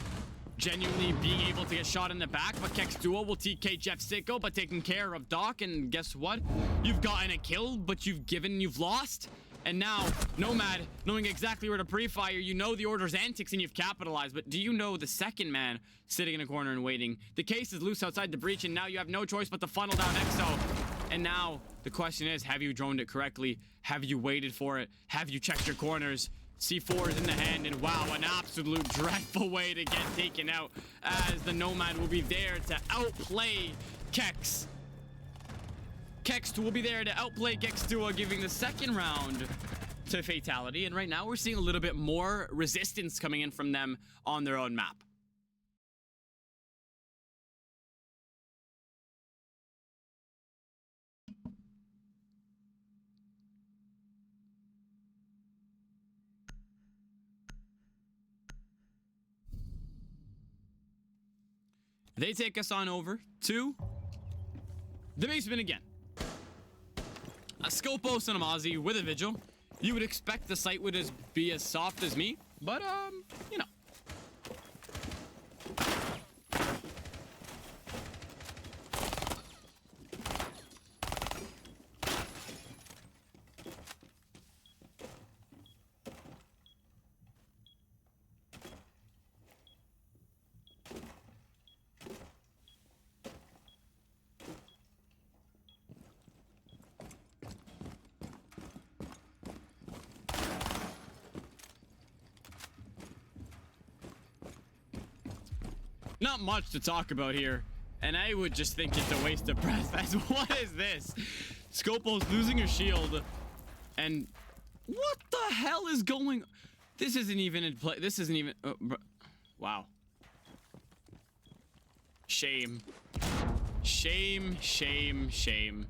Genuinely being able to get shot in the back, but Kex Duo will TK Jeff Sicko, but taking care of Doc, and guess what? You've gotten a kill, but you've lost. And now, Nomad, knowing exactly where to pre-fire, you know the order's antics and you've capitalized, but do you know the second man sitting in a corner and waiting? The case is loose outside the breach, and now you have no choice but to funnel down Exo. And now, the question is, have you droned it correctly? Have you waited for it? Have you checked your corners? C4 is in the hand, and wow, an absolute dreadful way to get taken out, as the Nomad will be there to outplay Kex. Kex will be there to outplay Kex Duo, giving the second round to Fatality, and right now we're seeing a little bit more resistance coming in from them on their own map. They take us on over to the basement again. A Scopos and a Mozzie with a Vigil. You would expect the site would be as soft as me, but you know. Not much to talk about here, and I would just think it's a waste of breath. As what is this? Scopo's losing her shield, and what the hell is going? This isn't even in play. This isn't even. Wow. Shame. Shame. Shame. Shame.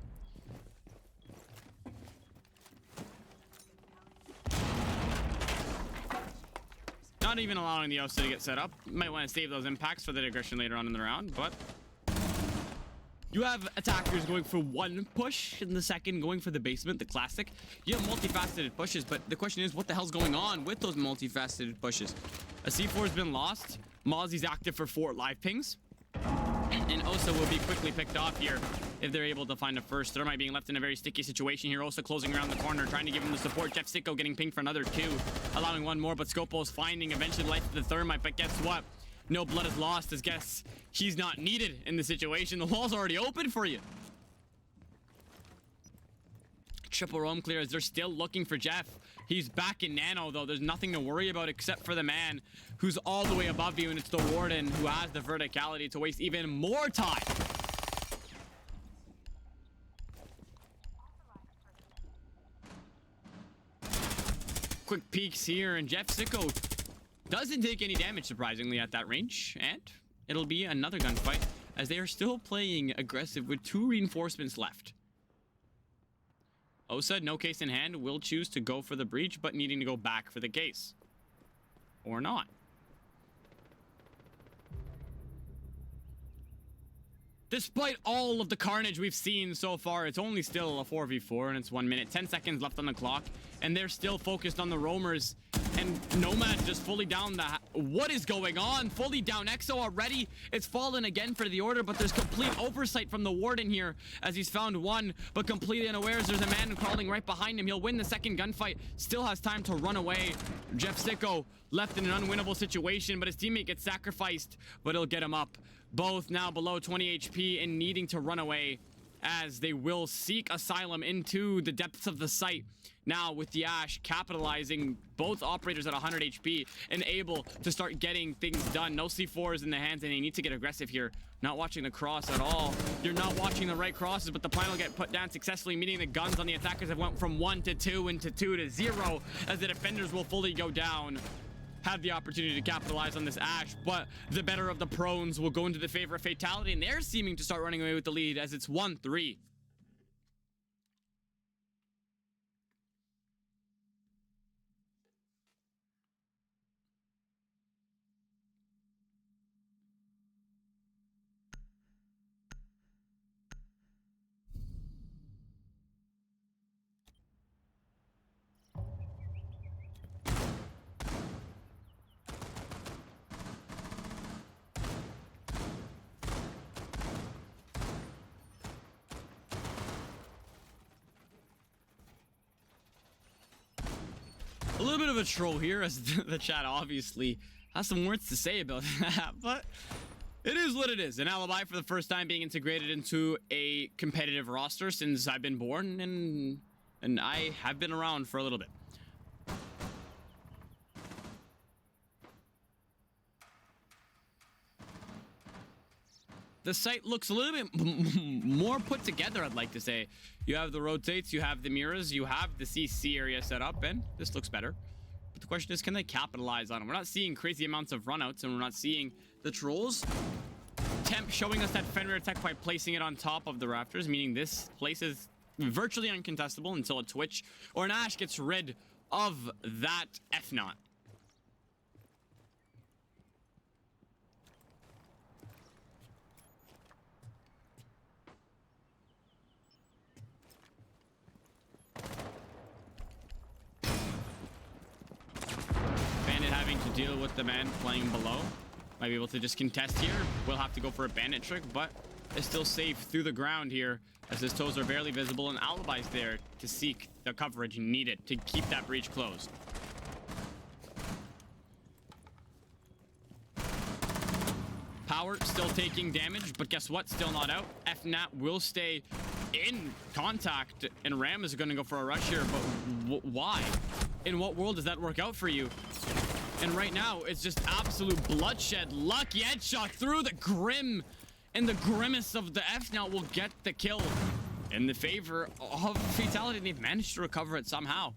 Not even allowing the Osa to get set up. Might want to save those impacts for the aggression later on in the round, but you have attackers going for one push and the second going for the basement, the classic. You have multifaceted pushes, but the question is, what the hell's going on with those multifaceted pushes? A C4 has been lost. Mozzie's active for 4 live pings. And Osa will be quickly picked off here if they're able to find a first. Thermite being left in a very sticky situation here. Osa closing around the corner, trying to give him the support. Jeff Sicko getting pinged for another 2, allowing one more, but Scopo's finding eventually life to the Thermite. But guess what? No blood is lost, as guess he's not needed in the situation. The wall's already open for you. Triple roam clear as they're still looking for Jeff. He's back in Nano, though. There's nothing to worry about except for the man who's all the way above you, and it's the Warden who has the verticality to waste even more time. Quick peeks here, and Jeff Sicko doesn't take any damage, surprisingly, at that range. And it'll be another gunfight, as they are still playing aggressive with 2 reinforcements left. Osa, no case in hand, will choose to go for the breach, but needing to go back for the case. Or not. Despite all of the carnage we've seen so far, it's only still a 4v4, and it's 1 minute, 10 seconds left on the clock, and they're still focused on the roamers. And Nomad just fully down the... What is going on? Fully down Exo already. It's fallen again for the order, but there's complete oversight from the Warden here, as he's found one, but completely unawares. There's a man crawling right behind him. He'll win the second gunfight. Still has time to run away. Jeff Sicko left in an unwinnable situation, but his teammate gets sacrificed, but he'll get him up. Both now below 20 HP and needing to run away, as they will seek asylum into the depths of the site. Now with the Ash capitalizing, both operators at 100 HP and able to start getting things done. No C4s in the hands, and they need to get aggressive here. Not watching the cross at all. You're not watching the right crosses, but the plan will get put down successfully, meaning the guns on the attackers have went from 1 to 2 into 2 to 0, as the defenders will fully go down. Have the opportunity to capitalize on this Ash, but the better of the prones will go into the favor of Fatality, and they're seeming to start running away with the lead, as it's 1-3. little bit of a troll here, as the chat obviously has some words to say about that, but it is what it is. An alibi for the first time being integrated into a competitive roster since I've been born, and I have been around for a little bit. The site looks a little bit more put together, I'd like to say. You have the rotates, you have the mirrors, you have the CC area set up, and this looks better. But the question is, can they capitalize on it? We're not seeing crazy amounts of runouts, and we're not seeing the trolls. Temp showing us that Fenrir tech by placing it on top of the rafters, meaning this place is virtually uncontestable until a Twitch or an Ash gets rid of that F-Naught. Having to deal with the man playing below. Might be able to just contest here. We'll have to go for a bandit trick, but it's still safe through the ground here as his toes are barely visible and Alibi's there to seek the coverage needed to keep that breach closed. Power still taking damage, but guess what? Still not out. FNAT will stay in contact, and Ram is going to go for a rush here, but why? In what world does that work out for you? And right now, it's just absolute bloodshed. Lucky headshot through the grim. And the grimace of the F-Naught will get the kill in the favor of Fatality. They've managed to recover it somehow.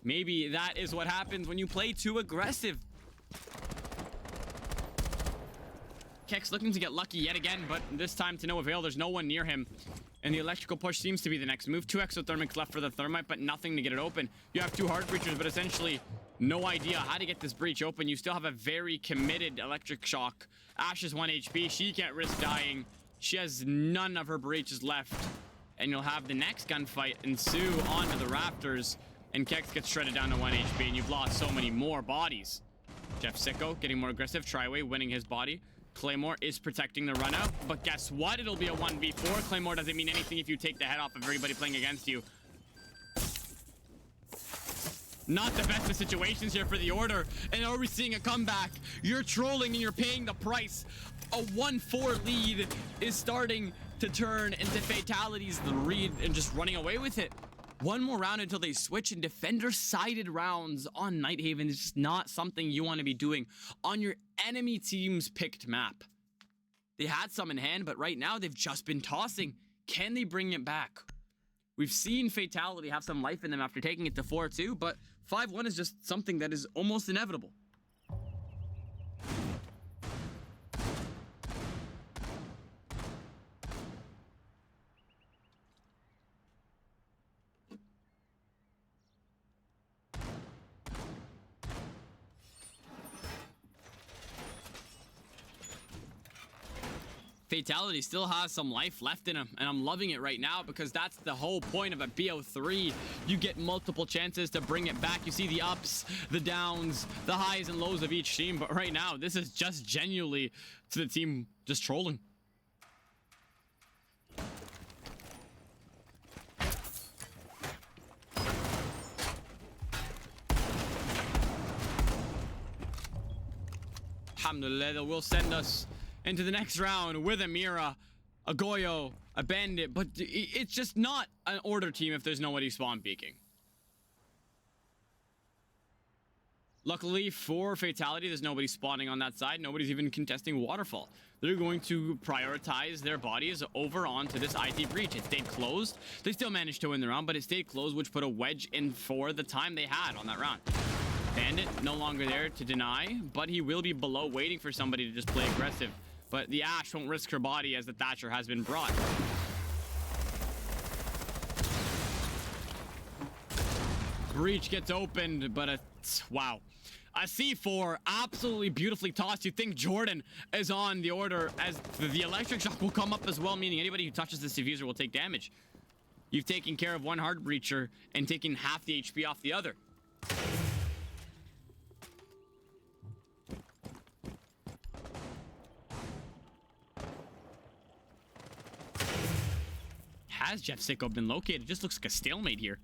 Maybe that is what happens when you play too aggressive. Kex looking to get lucky yet again, but this time to no avail. There's no one near him. And the electrical push seems to be the next move. 2 exothermics left for the thermite, but nothing to get it open. You have 2 hard breachers, but essentially no idea how to get this breach open. You still have a very committed electric shock. Ash is 1 HP. She can't risk dying. She has none of her breaches left. And you'll have the next gunfight ensue onto the rafters. And Kex gets shredded down to 1 HP, and you've lost so many more bodies. Jeff Sicko getting more aggressive. Triway winning his body. Claymore is protecting the run out, but guess what? It'll be a 1v4. Claymore doesn't mean anything if you take the head off of everybody playing against you. Not the best of situations here for the Order. And are we seeing a comeback? You're trolling and you're paying the price. A 1-4 lead is starting to turn into Fatality's lead and just running away with it. One more round until they switch, and defender-sided rounds on Nighthaven is just not something you want to be doing on your enemy team's picked map. They had some in hand, but right now they've just been tossing. Can they bring it back? We've seen Fatality have some life in them after taking it to 4-2, but 5-1 is just something that is almost inevitable. Fatality still has some life left in him, and I'm loving it right now because that's the whole point of a BO3. You get multiple chances to bring it back. You see the ups, the downs, the highs and lows of each team, but right now this is just genuinely to the team just trolling. Alhamdulillah, that will send us into the next round with a Mira, a Goyo, a Bandit, but it's just not an Order team if there's nobody spawn peeking. Luckily for Fatality, there's nobody spawning on that side. Nobody's even contesting Waterfall. They're going to prioritize their bodies over onto this IT breach. It stayed closed. They still managed to win the round, but it stayed closed, which put a wedge in for the time they had on that round. Bandit no longer there to deny, but he will be below waiting for somebody to just play aggressive. But the Ash won't risk her body as the Thatcher has been brought. Breach gets opened, but wow. A C4 absolutely beautifully tossed. You think Jordan is on the Order as the electric shock will come up as well, meaning anybody who touches this diffuser will take damage. You've taken care of one hard breacher and taken half the HP off the other. Has Jeff Sicko been located? Just looks like a stalemate here.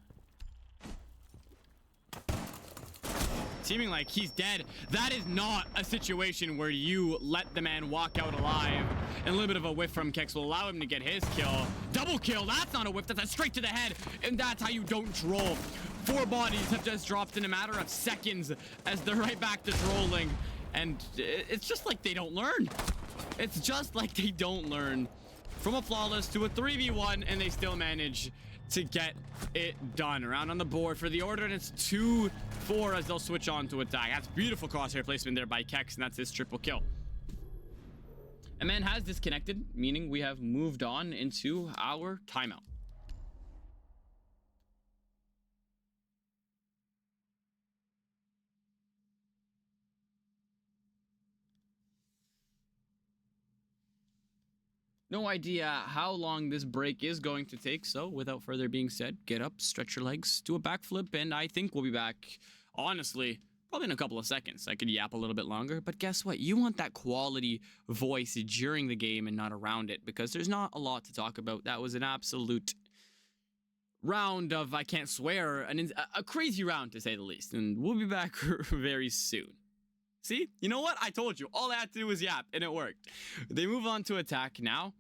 seeming like he's dead. That is not a situation where you let the man walk out alive. And a little bit of a whiff from Kex will allow him to get his kill. Double kill, that's not a whiff, that's a straight to the head. And that's how you don't troll. 4 bodies have just dropped in a matter of seconds as they're right back to trolling. And it's just like they don't learn. It's just like they don't learn. From a flawless to a 3v1, and they still manage to get it done. Around on the board for the order, and it's 2-4 as they'll switch on to attack. That's beautiful crosshair placement there by Kex, and that's his triple kill. A man has disconnected, meaning we have moved on into our timeout. No idea how long this break is going to take, so without further being said, get up, stretch your legs, do a backflip, and I think we'll be back, honestly, probably in a couple of seconds. I could yap a little bit longer, but guess what? You want that quality voice during the game and not around it, because there's not a lot to talk about. That was an absolute round of, I can't swear, a crazy round to say the least, and we'll be back very soon. See? You know what? I told you. All I had to do was yap, and it worked. They move on to attack now.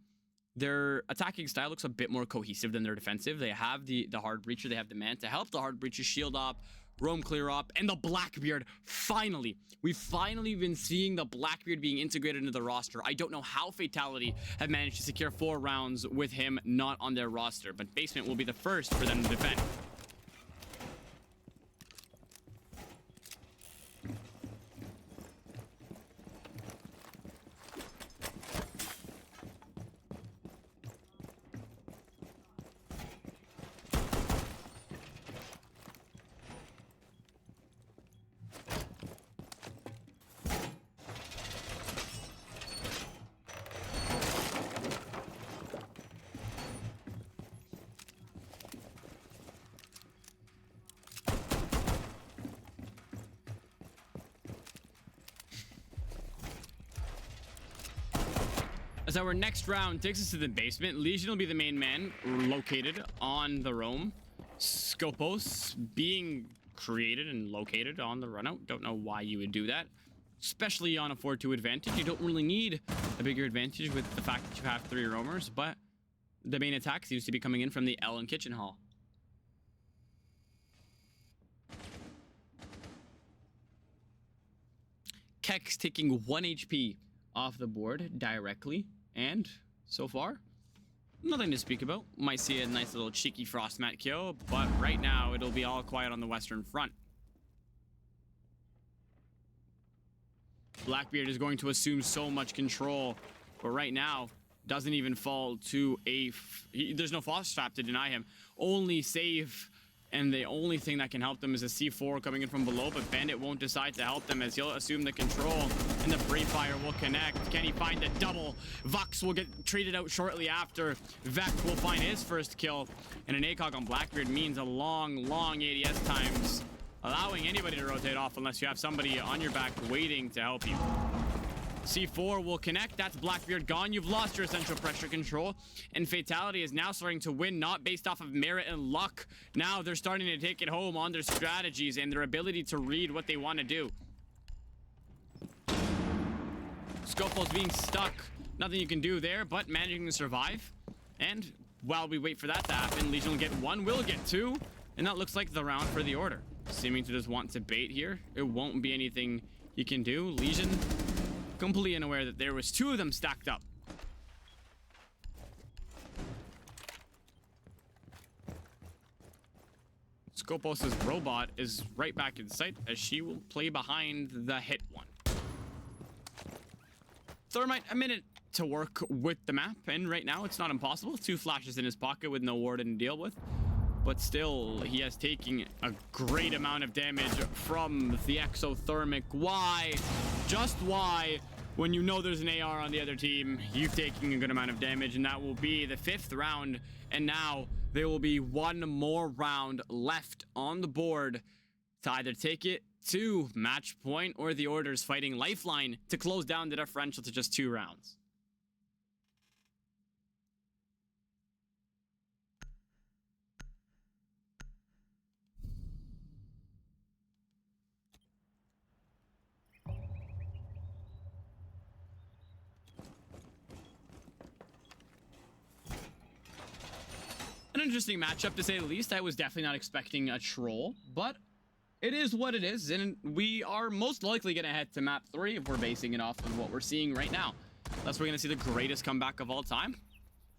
Their attacking style looks a bit more cohesive than their defensive. They have the hard breacher. They have the man to help the hard breacher shield up, roam clear up, and the Blackbeard. Finally, we've finally been seeing the Blackbeard being integrated into the roster. I don't know how Fatality have managed to secure 4 rounds with him not on their roster, but Basement will be the first for them to defend. As our next round takes us to the basement, Legion will be the main man located on the roam. Scopos being created and located on the runout. Don't know why you would do that, especially on a 4-2 advantage. You don't really need a bigger advantage with the fact that you have 3 roamers, but the main attack seems to be coming in from the L and kitchen hall. Kex taking 1 HP off the board directly, and so far, nothing to speak about. Might see a nice little cheeky frost mat kill, but right now it'll be all quiet on the western front. Blackbeard is going to assume so much control, but right now doesn't even fall to there's no frost trap to deny him. Only save, and the only thing that can help them is a C4 coming in from below, but Bandit won't decide to help them as he'll assume the control, and the Brave Fire will connect. Can he find the double? Vux will get traded out shortly after. Vec will find his first kill, and an ACOG on Blackbeard means a long ADS times, allowing anybody to rotate off unless you have somebody on your back waiting to help you. C4 will connect. That's Blackbeard gone. You've lost your essential pressure control. And Fatality is now starting to win, not based off of merit and luck. Now they're starting to take it home on their strategies and their ability to read what they want to do. Scopo's being stuck. Nothing you can do there, but managing to survive. And while we wait for that to happen, Legion will get 1, will get 2. And that looks like the round for the order. Seeming to just want to bait here. It won't be anything you can do. Legion completely unaware that there was 2 of them stacked up. Scopos' robot is right back in sight as she will play behind the hit one. Thermite, a minute to work with the map, and right now it's not impossible. 2 flashes in his pocket with no warden to deal with. But still, he has taken a great amount of damage from the exothermic. Why? Just why? When you know there's an AR on the other team, you've taken a good amount of damage, and that will be the 5th round. And now there will be 1 more round left on the board to either take it to match point or the Order's fighting lifeline to close down the differential to just 2 rounds. interesting matchup, to say the least. I was definitely not expecting a troll, but it is what it is, and we are most likely going to head to map 3 if we're basing it off of what we're seeing right now. That's where we're going to see the greatest comeback of all time.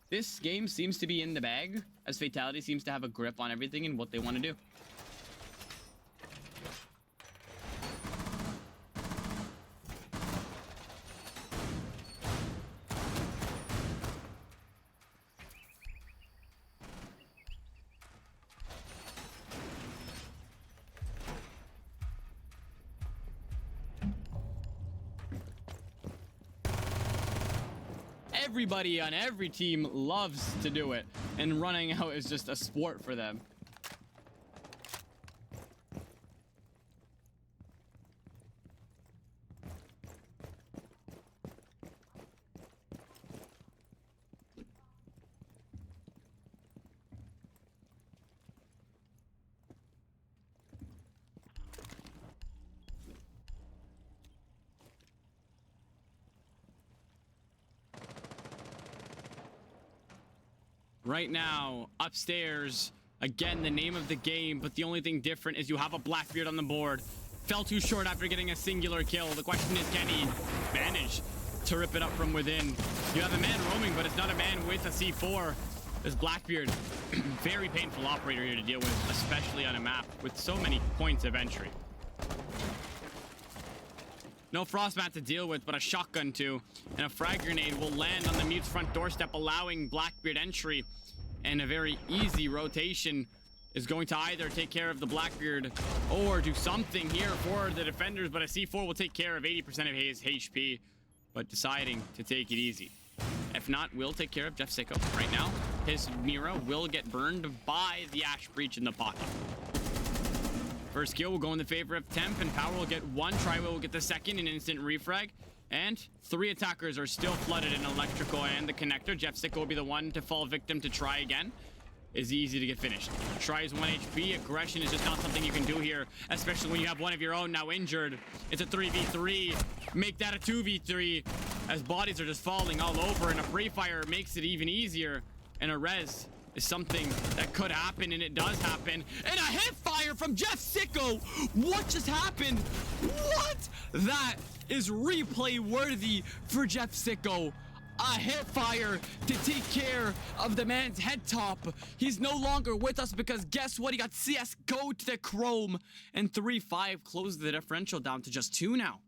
This game seems to be in the bag, as Fatality seems to have a grip on everything and what they want to do. Everybody on every team loves to do it, and running out is just a sport for them. Right now, upstairs, again, the name of the game, but the only thing different is you have a Blackbeard on the board. Fell too short after getting a singular kill. The question is, can he manage to rip it up from within? You have a man roaming, but it's not a man with a C4. This Blackbeard, very painful operator here to deal with, especially on a map with so many points of entry. No Frostmat to deal with, but a shotgun too. And a frag grenade will land on the Mute's front doorstep, allowing Blackbeard entry. And a very easy rotation is going to either take care of the Blackbeard or do something here for the defenders. But a C4 will take care of 80% of his HP, but deciding to take it easy. If not, we'll take care of Jeff Sicko. Right now, his Mira will get burned by the Ash Breach in the pocket. First kill will go in the favor of Temp, and Power will get one. Triwheel will get the second, an instant refrag. And 3 attackers are still flooded in Electrical and the Connector. Jeff Sicko will be the one to fall victim to try again. Is easy to get finished. Tries 1 HP. Aggression is just not something you can do here, especially when you have one of your own now injured. It's a 3v3. Make that a 2v3 as bodies are just falling all over, and a pre-fire makes it even easier. And a res is something that could happen, and it does happen. And a hip fire from Jeff Sicko. What just happened? What? That is replay worthy for Jeff Sicko. A hip fire to take care of the man's head top. He's no longer with us because guess what? He got CS go to the Chrome, and 3-5 closed the differential down to just 2 now.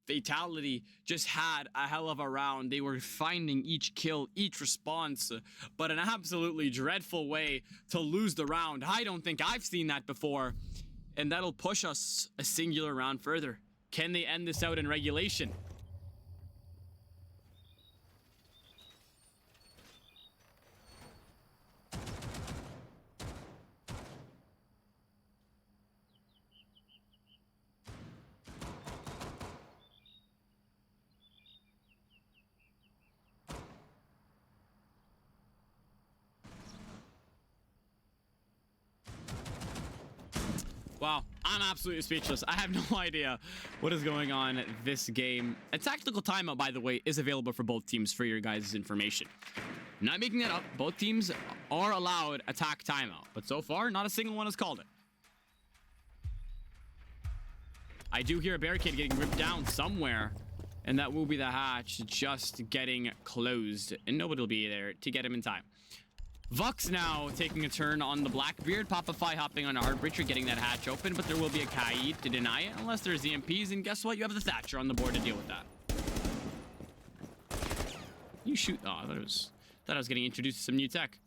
Fatality just had a hell of a round. They were finding each kill, each response, but an absolutely dreadful way to lose the round. I don't think I've seen that before, and that'll push us a singular round further. Can they end this out in regulation? Wow, I'm absolutely speechless. I have no idea what is going on this game. A tactical timeout, by the way, is available for both teams for your guys' information. I'm not making that up. Both teams are allowed attack timeout, but so far, not a single one has called it. I do hear a barricade getting ripped down somewhere, and that will be the hatch just getting closed, and nobody will be there to get him in time. Vux now taking a turn on the Blackbeard. Popify hopping on a Heartbreacher, getting that hatch open, but there will be a Kaid to deny it unless there's EMPs, and guess what? You have the Thatcher on the board to deal with that. You shoot. Oh, I thought I was getting introduced to some new tech.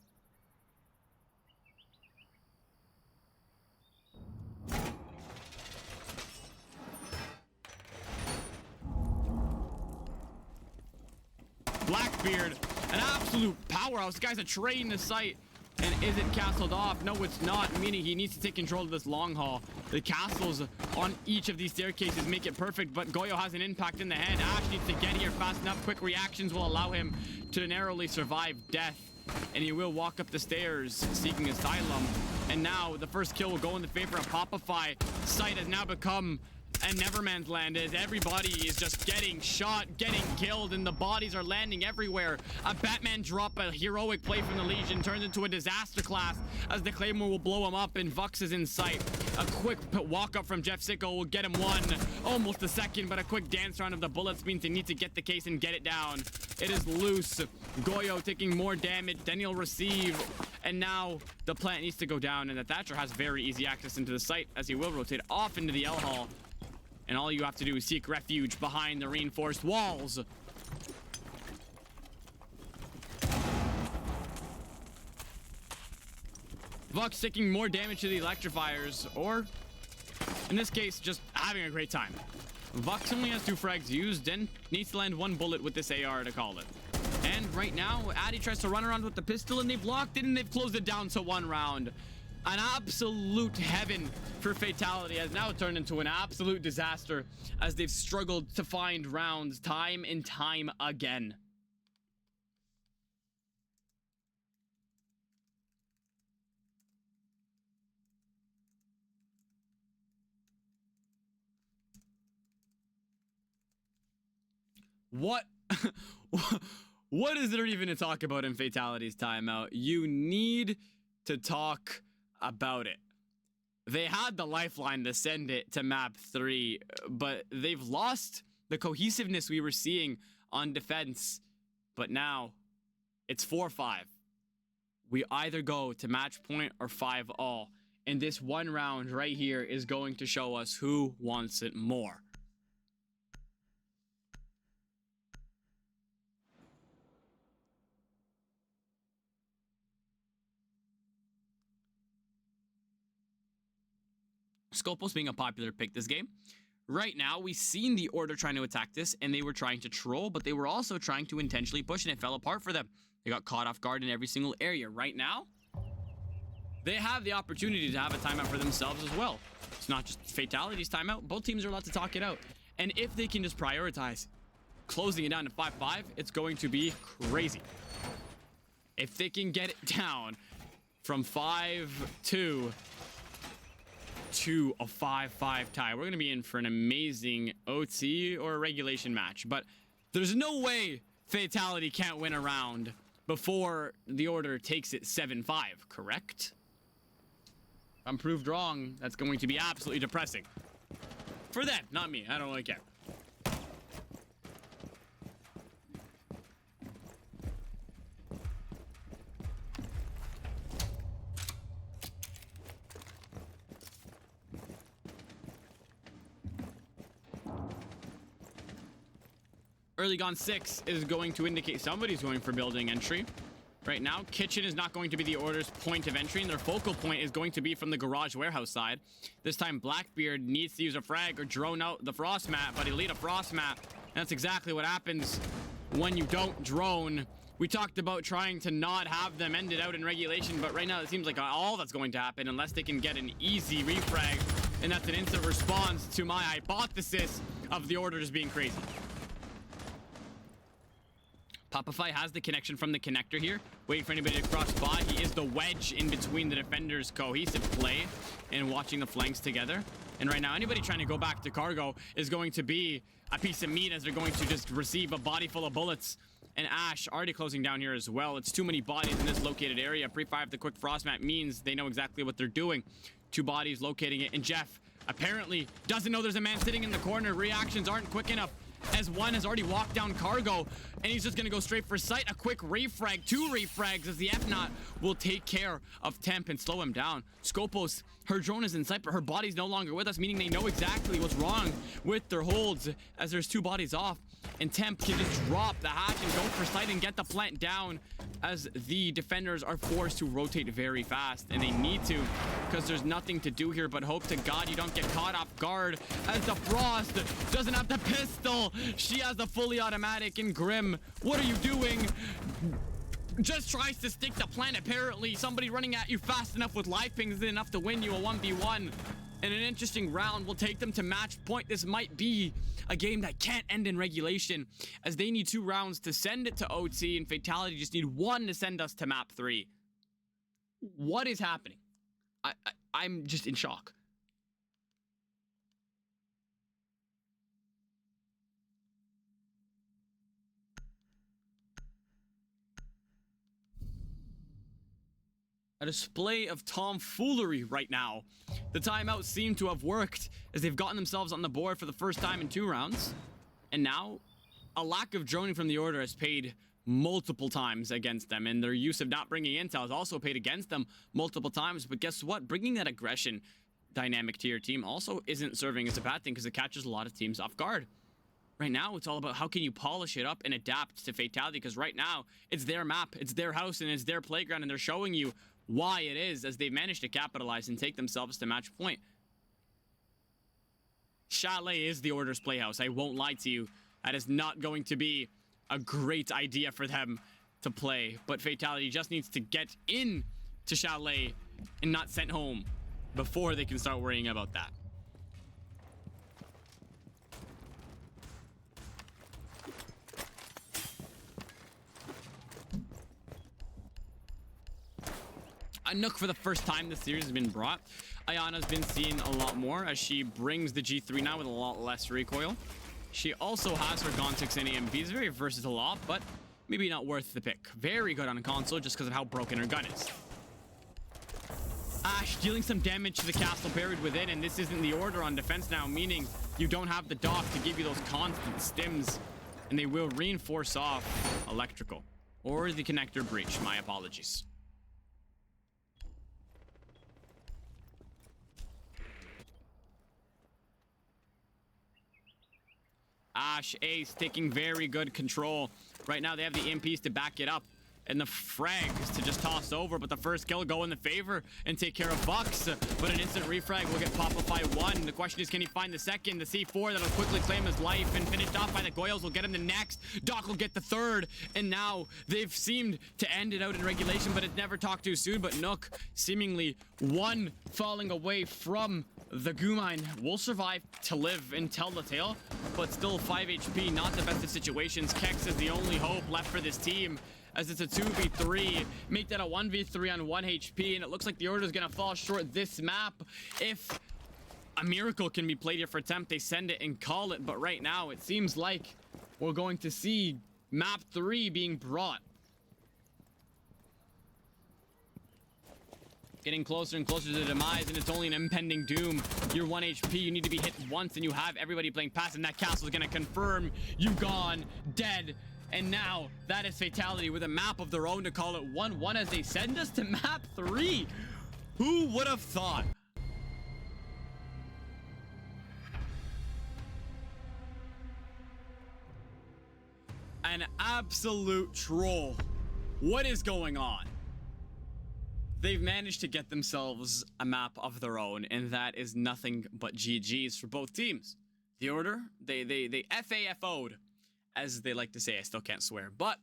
Blackbeard, an absolute powerhouse. The guy's a train to sight. And is it castled off? No, it's not, meaning he needs to take control of this long haul. The castles on each of these staircases make it perfect, but Goyo has an impact in the head. Ash needs to get here fast enough. Quick reactions will allow him to narrowly survive death. And he will walk up the stairs seeking asylum. And now the first kill will go in the favor of Popify. Sight has now become and Neverman's Land is everybody is just getting shot, getting killed, and the bodies are landing everywhere. A Batman drop, a heroic play from the Legion, turns into a disaster class as the Claymore will blow him up and Vux is in sight. A quick walk up from Jeff Sicko will get him one, almost a second, but a quick dance round of the bullets means they need to get the case and get it down. It is loose. Goyo taking more damage, then he'll receive, and now the plant needs to go down, and the Thatcher has very easy access into the site as he will rotate off into the L Hall. And all you have to do is seek refuge behind the reinforced walls. Vux taking more damage to the electrifiers, or in this case, just having a great time. Vux only has 2 frags used and needs to land 1 bullet with this AR to call it. And right now, Addy tries to run around with the pistol and they blocked it and they've closed it down to 1 round. An absolute heaven for Fatality has now turned into an absolute disaster as they've struggled to find rounds time and time again. What? What is there even to talk about in Fatality's timeout? You need to talk about it. They had the lifeline to send it to map 3, but they've lost the cohesiveness we were seeing on defense. But now it's 4-5. We either go to match point or 5-all. And this 1 round right here is going to show us who wants it more. Scopos being a popular pick this game. Right now, we've seen the Order trying to attack this, and they were trying to troll, but they were also trying to intentionally push, and it fell apart for them. They got caught off guard in every single area. Right now, they have the opportunity to have a timeout for themselves as well. It's not just Fatality's timeout. Both teams are allowed to talk it out. And if they can just prioritize closing it down to 5-5, it's going to be crazy. If they can get it down from 5-2 to a 5-5 tie, we're going to be in for an amazing OT or a regulation match. But there's no way Fatality can't win a round before the Order takes it 7-5, correct? If I'm proved wrong, that's going to be absolutely depressing. For them, not me. I don't really care. Early Gone 6 is going to indicate somebody's going for building entry. Right now, Kitchen is not going to be the Order's point of entry, and their focal point is going to be from the garage warehouse side. This time, Blackbeard needs to use a frag or drone out the frost mat, but he'll lead a frost mat. And that's exactly what happens when you don't drone. We talked about trying to not have them ended out in regulation, but right now it seems like all that's going to happen unless they can get an easy refrag, and that's an instant response to my hypothesis of the Order just being crazy. Papafy has the connection from the connector here, waiting for anybody to cross spot. He is the wedge in between the defenders' cohesive play and watching the flanks together. And right now, anybody trying to go back to cargo is going to be a piece of meat as they're going to just receive a body full of bullets. And Ash already closing down here as well. It's too many bodies in this located area. Pre-fire of the quick frost mat means they know exactly what they're doing. 2 bodies locating it. And Jeff apparently doesn't know there's a man sitting in the corner. Reactions aren't quick enough, as one has already walked down cargo, and he's just gonna go straight for sight. A quick refrag, 2 refrags, as the F-Knot will take care of Temp and slow him down. Scopos, her drone is in sight, but her body's no longer with us, meaning they know exactly what's wrong with their holds, as there's 2 bodies off, and Temp can just drop the hatch and go for sight and get the plant down, as the defenders are forced to rotate very fast, and they need to, because there's nothing to do here but hope to God you don't get caught off guard, as the Frost doesn't have the pistol. She has the fully automatic, and Grim, what are you doing? Just tries to stick the plant. Apparently somebody running at you fast enough with live pings is enough to win you a 1v1. And an interesting round will take them to match point. This might be a game that can't end in regulation, as they need 2 rounds to send it to OT, and Fatality just need 1 to send us to map 3. What is happening? I'm just in shock. a display of tomfoolery right now. The timeout seemed to have worked as they've gotten themselves on the board for the first time in 2 rounds. And now, a lack of droning from the Order has paid multiple times against them, and their use of not bringing intel has also paid against them multiple times. But guess what? Bringing that aggression dynamic to your team also isn't serving as a bad thing because it catches a lot of teams off guard. Right now, it's all about how can you polish it up and adapt to Fatality, because right now, it's their map, it's their house, and it's their playground, and they're showing you why it is as they've managed to capitalize and take themselves to match point. Chalet is the Order's playhouse. I won't lie to you. That is not going to be a great idea for them to play. But Fatality just needs to get in to Chalet and not sent home before they can start worrying about that. A Nook for the first time this series has been brought. Ayana's been seen a lot more as she brings the G3 now with a lot less recoil. She also has her Gontics and AMVs, very versatile op, but maybe not worth the pick. Very good on a console just because of how broken her gun is. Ashe dealing some damage to the castle buried within, and this isn't the Order on defense now, meaning you don't have the dock to give you those constant stims, and they will reinforce off electrical. Or the connector breach, my apologies. Ashe Ace taking very good control. Right now they have the EMPs to back it up and the frags to just toss over, but the first kill go in the favor and take care of Vux. But an instant refrag will get Popify 1. The question is, can he find the second? The C4 that'll quickly claim his life and finished off by the Goyles will get him the next. Doc will get the third, and now they've seemed to end it out in regulation, but it's never talked too soon. But Nook seemingly one falling away from the Gumine will survive to live and tell the tale, but still 5 HP, not the best of situations. Kex is the only hope left for this team, as it's a 2v3, make that a 1v3 on 1 HP, and it looks like the Order is gonna fall short this map. If a miracle can be played here for attempt, they send it and call it, but right now it seems like we're going to see map 3 being brought. Getting closer and closer to the demise, and it's only an impending doom. You're 1 HP, you need to be hit once, and you have everybody playing passive, and that castle is gonna confirm you gone, dead. And now, that is Fatality with a map of their own to call it 1-1 as they send us to map 3. Who would have thought? An absolute troll. What is going on? They've managed to get themselves a map of their own, and that is nothing but GG's for both teams. The Order, they FAFO'd, as they like to say. I still can't swear, but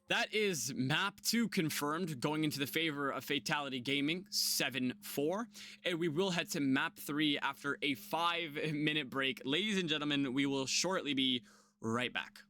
that is map 2 confirmed, going into the favor of Fatality Gaming, 7-4, and we will head to map 3 after a 5-minute break. Ladies and gentlemen, we will shortly be right back.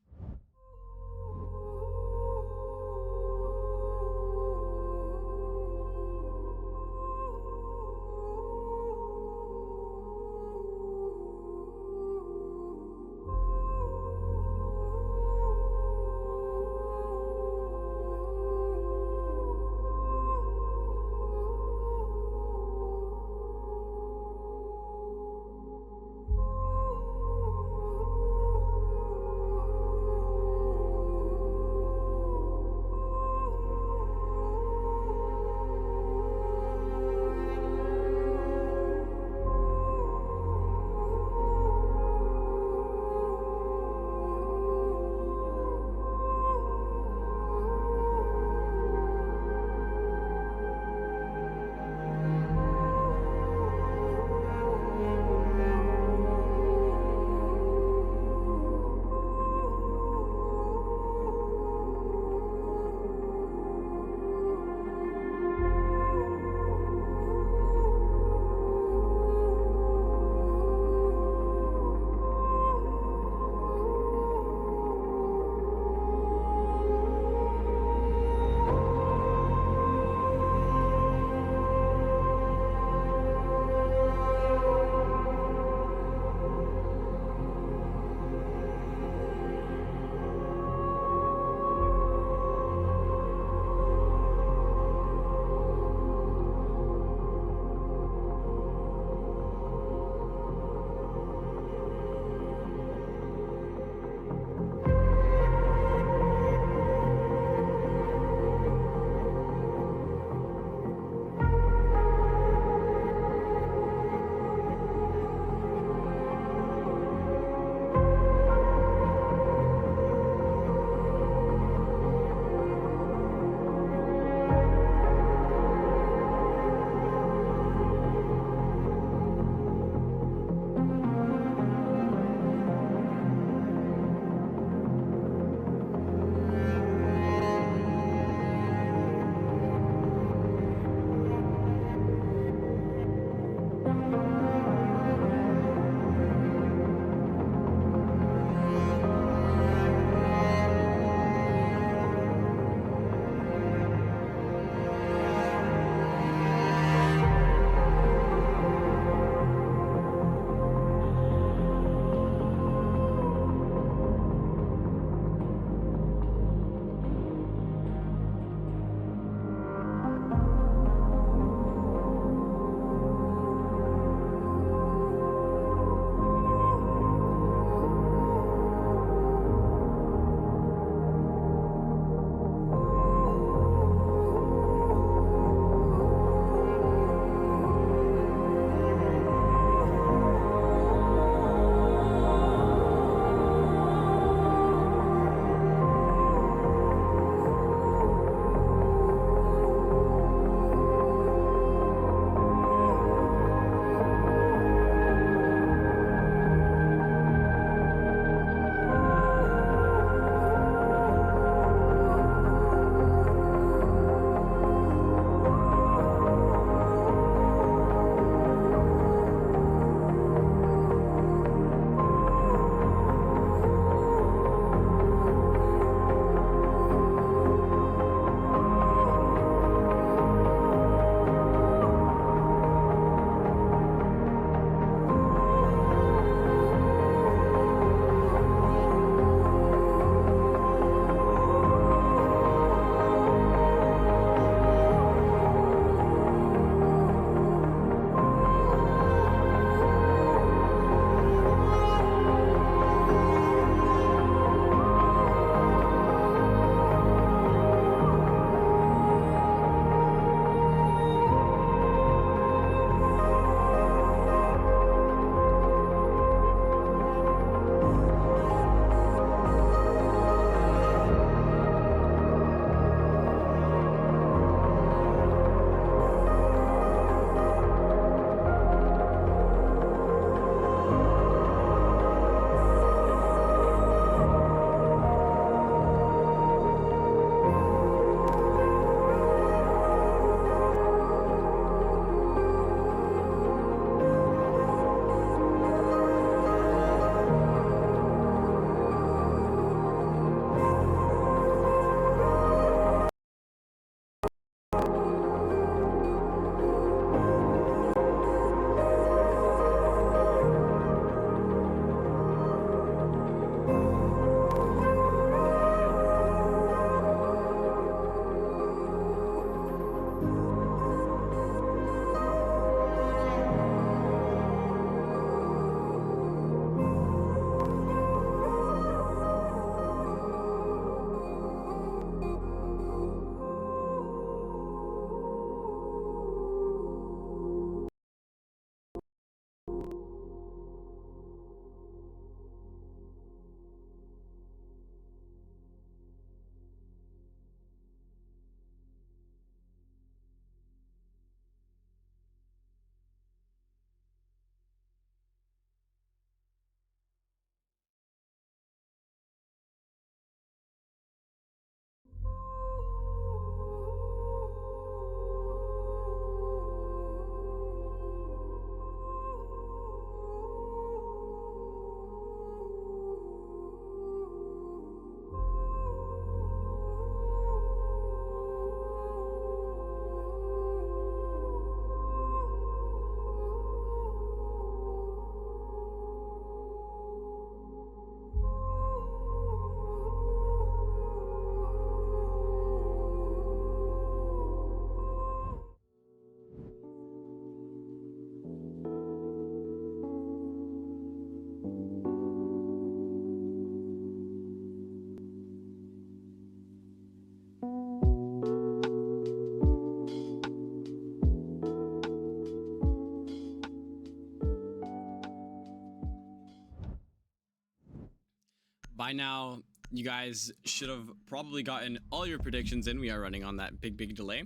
By now, you guys should have probably gotten all your predictions in. We are running on that big delay.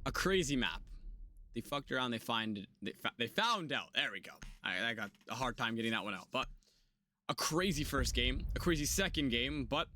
A crazy map. They fucked around. They found out. There we go. I got a hard time getting that one out. But a crazy first game, a crazy second game. But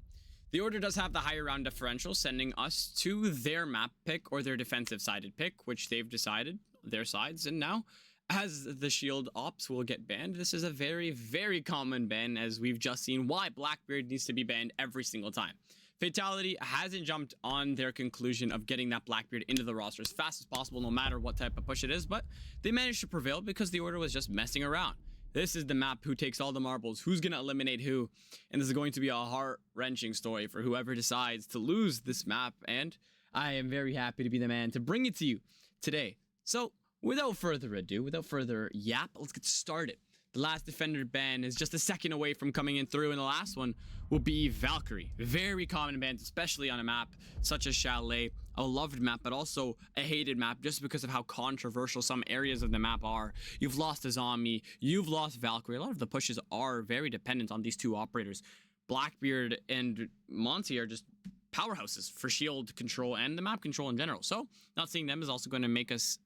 the Order does have the higher round differential, sending us to their map pick or their defensive sided pick, which they've decided their sides. And now, as the shield ops will get banned, this is a very common ban, as we've just seen why Blackbeard needs to be banned every single time. Fatality hasn't jumped on their conclusion of getting that Blackbeard into the roster as fast as possible, no matter what type of push it is, but they managed to prevail because the Order was just messing around. This is the map who takes all the marbles, who's going to eliminate who, and this is going to be a heart-wrenching story for whoever decides to lose this map, and I am very happy to be the man to bring it to you today. So, without further ado, without further yap, let's get started. The last defender ban is just a second away from coming in through, and the last one will be Valkyrie. Very common bans, especially on a map such as Chalet. A loved map, but also a hated map just because of how controversial some areas of the map are. You've lost a zombie, you've lost Valkyrie. A lot of the pushes are very dependent on these two operators. Blackbeard and Monty are just powerhouses for shield control and the map control in general. So, not seeing them is also going to make us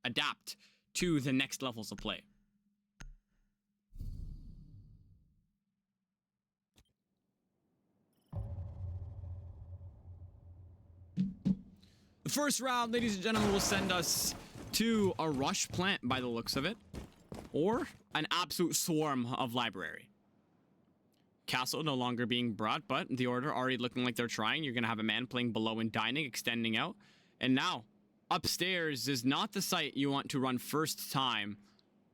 adapt to the next levels of play. The first round, ladies and gentlemen, will send us to a rush plant by the looks of it, or an absolute swarm of library. Castle no longer being brought, but the Order already looking like they're trying. You're going to have a man playing below and dining, extending out. And now, upstairs is not the site you want to run first time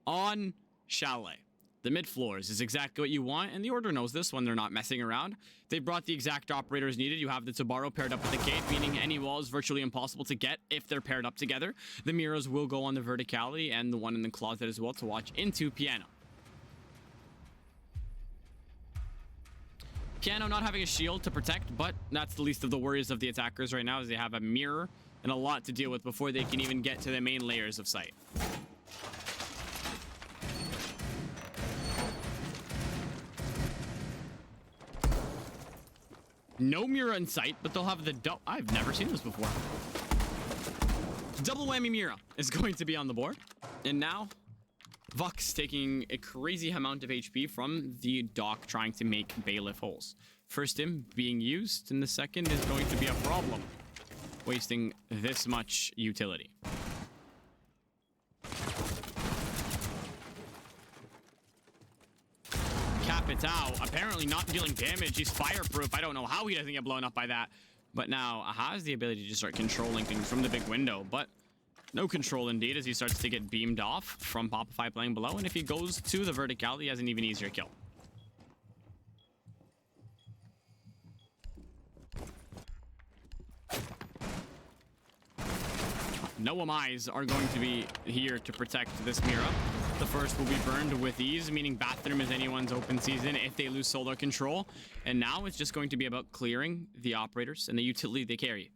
on Chalet. The mid floors is exactly what you want, and the Order knows this when they're not messing around. They brought the exact operators needed. You have the Tabaro paired up with the gate, meaning any wall is virtually impossible to get if they're paired up together. The mirrors will go on the verticality and the one in the closet as well to watch into Piano. Piano not having a shield to protect, but that's the least of the worries of the attackers right now, as they have a mirror and a lot to deal with before they can even get to the main layers of sight. No mirror in sight, but they'll have the I've never seen this before. Double whammy mirror is going to be on the board. And now, Vux taking a crazy amount of HP from the dock, trying to make bailiff holes. First him being used, and the second is going to be a problem, wasting this much utility. Capitao apparently not dealing damage. He's fireproof. I don't know how he doesn't get blown up by that. But now has the ability to just start controlling things from the big window. But no control indeed, as he starts to get beamed off from Popify playing below. And if he goes to the verticality, he has an even easier kill. No MIs are going to be here to protect this Mira. The first will be burned with ease, meaning bathroom is anyone's open season if they lose solar control. And now it's just going to be about clearing the operators and the utility they carry.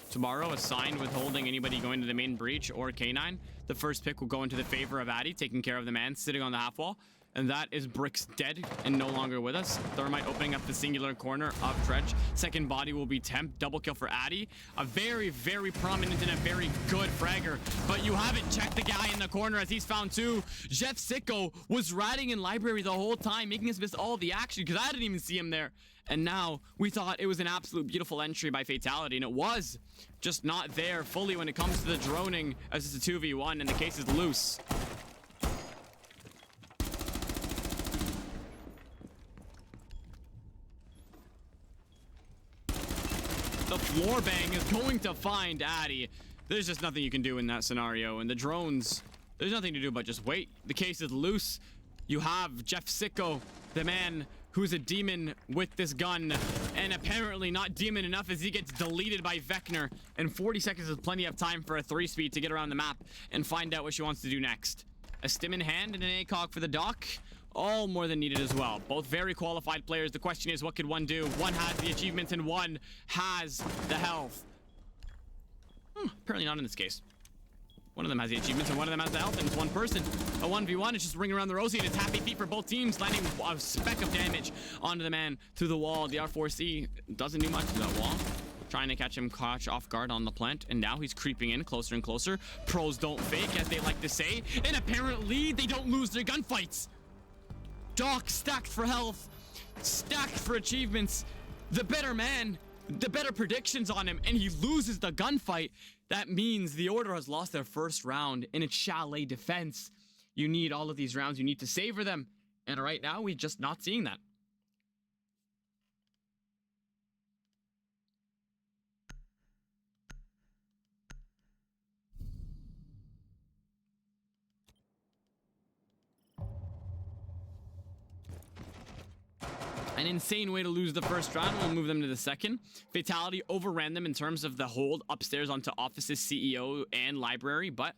Tomorrow, assigned with holding anybody going to the main breach or K9. The first pick will go into the favor of Addy, taking care of the man sitting on the half wall. And that is Brick's dead and no longer with us. Thermite opening up the singular corner of Dredge. Second body will be Temp. Double kill for Addy. A very prominent and a very good fragger. But you haven't checked the guy in the corner, as he's found two. Jeff Sicko was ratting in library the whole time, making us miss all the action because I didn't even see him there. And now we thought it was an absolute beautiful entry by Fatality, and it was. Just not there fully when it comes to the droning, as it's a 2v1 and the case is loose. The floor bang is going to find Addy. There's just nothing you can do in that scenario. And the drones, there's nothing to do but just wait. The case is loose. You have Jeff Sicko, the man who's a demon with this gun. And apparently not demon enough, as he gets deleted by Vecna. And 40 seconds is plenty of time for a 3-speed to get around the map and find out what she wants to do next. A stim in hand and an ACOG for the dock. All more than needed as well. Both very qualified players. The question is, what could one do? One has the achievements and one has the health. Apparently not in this case. One of them has the achievements and one of them has the health, and it's one person. A 1v1, it's just ringing around the rosy, and it's happy feet for both teams, landing a speck of damage onto the man through the wall. The R4C doesn't do much to that wall. Trying to catch him caught off guard on the plant, and now he's creeping in closer and closer. Pros don't fake, as they like to say, and apparently they don't lose their gunfights. Doc stacked for health, stacked for achievements, the better man, the better predictions on him, and he loses the gunfight. That means the Order has lost their first round in its chalet defense. You need all of these rounds, you need to savor them, and right now we're just not seeing that. An insane way to lose the first round. We'll move them to the second. Fatality overran them in terms of the hold upstairs onto Office's CEO and library, but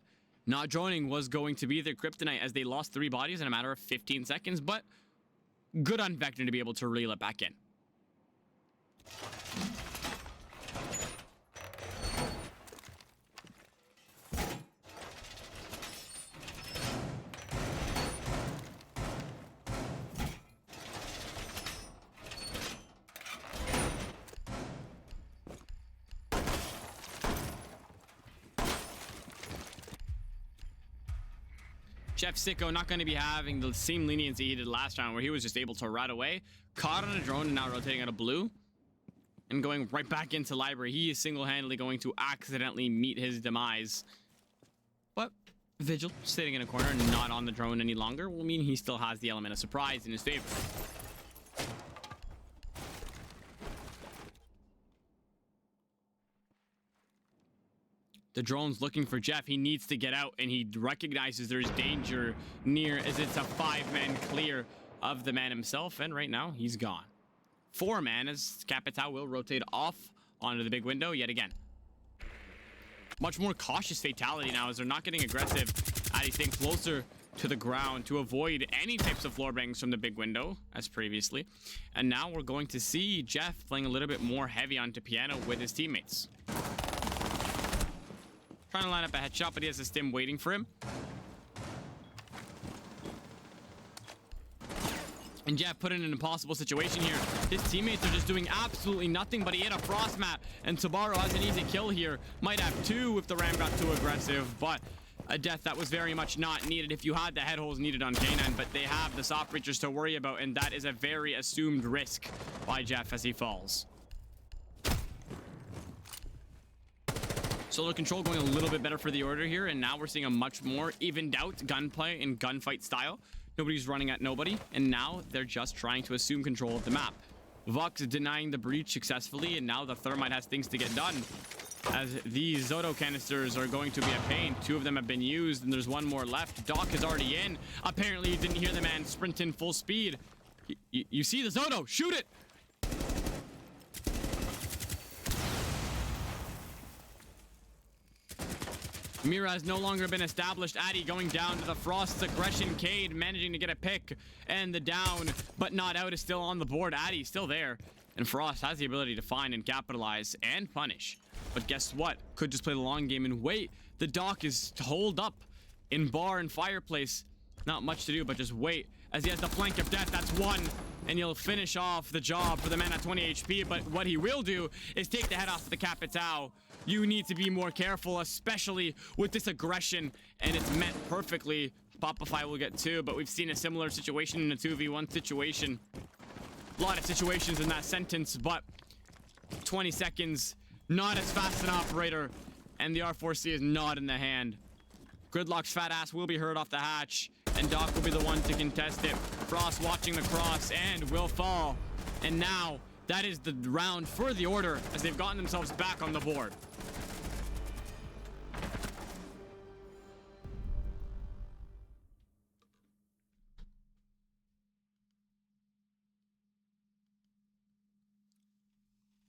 not joining was going to be their kryptonite as they lost 3 bodies in a matter of 15 seconds, but good on Vector to be able to reel it back in. Chef Sicko not going to be having the same leniency he did last round, where he was just able to ride away, caught on a drone, and now rotating out of blue and going right back into library. He is single-handedly going to accidentally meet his demise. But Vigil, sitting in a corner, not on the drone any longer, will mean he still has the element of surprise in his favor. The drone's looking for Jeff. He needs to get out, and he recognizes there's danger near, as it's a 5-man clear of the man himself, and right now he's gone. 4-man as Capitao will rotate off onto the big window yet again. Much more cautious Fatality now as they're not getting aggressive. Addy staying closer to the ground to avoid any types of floor bangs from the big window as previously. And now we're going to see Jeff playing a little bit more heavy onto piano with his teammates. Trying to line up a headshot, but he has a stim waiting for him. And Jeff put in an impossible situation here. His teammates are just doing absolutely nothing, but he hit a frost mat, and Tabaro has an easy kill here. Might have 2 if the ram got too aggressive, but a death that was very much not needed if you had the head holes needed on K9, but they have the soft breachers to worry about, and that is a very assumed risk by Jeff as he falls. Solo control going a little bit better for the Order here, and now we're seeing a much more evened out gunplay and gunfight style. Nobody's running at nobody, and now they're just trying to assume control of the map. Vox denying the breach successfully, and now the Thermite has things to get done, as these Zoto canisters are going to be a pain. 2 of them have been used, and there's 1 more left. Doc is already in. Apparently, you didn't hear the man sprint in full speed. You see the Zoto, shoot it! Mira has no longer been established. Addy going down to the Frost's aggression. Cade managing to get a pick, and the down but not out is still on the board. Addy still there, and Frost has the ability to find and capitalize and punish. But guess what? Could just play the long game and wait. The Doc is holed up in bar and fireplace. Not much to do, but just wait as he has the flank of death. That's 1, and he'll finish off the job for the man at 20 HP. But what he will do is take the head off of the Capitao. You need to be more careful, especially with this aggression, and it's met perfectly. Popify will get 2, but we've seen a similar situation in a 2v1 situation. A lot of situations in that sentence, but 20 seconds, not as fast an operator, and the R4C is not in the hand. Gridlock's fat ass will be hurt off the hatch, and Doc will be the one to contest it. Frost watching the cross and will fall. And now, that is the round for the Order as they've gotten themselves back on the board.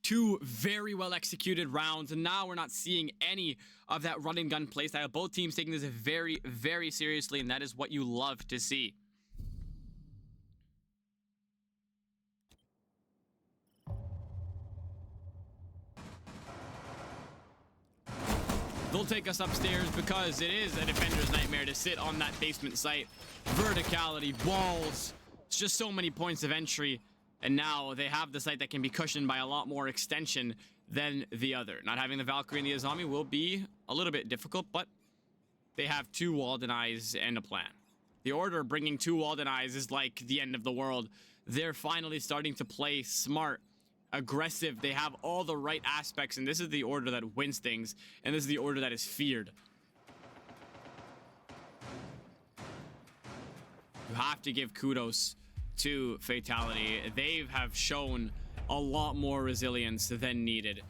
Two very well executed rounds, and now we're not seeing any of that run and gun playstyle. Both teams taking this very, very seriously, and that is what you love to see. they'll take us upstairs because it is a defender's nightmare to sit on that basement site. Verticality, walls, it's just so many points of entry. And now they have the site that can be cushioned by a lot more extension than the other. Not having the Valkyrie and the Azami will be a little bit difficult, but they have 2 wall denies and a plan. The Order bringing 2 wall denies is like the end of the world. They're finally starting to play smart, aggressive. They have all the right aspects, and this is the Order that wins things, and this is the Order that is feared. You have to give kudos to Fatality. They have shown a lot more resilience than needed.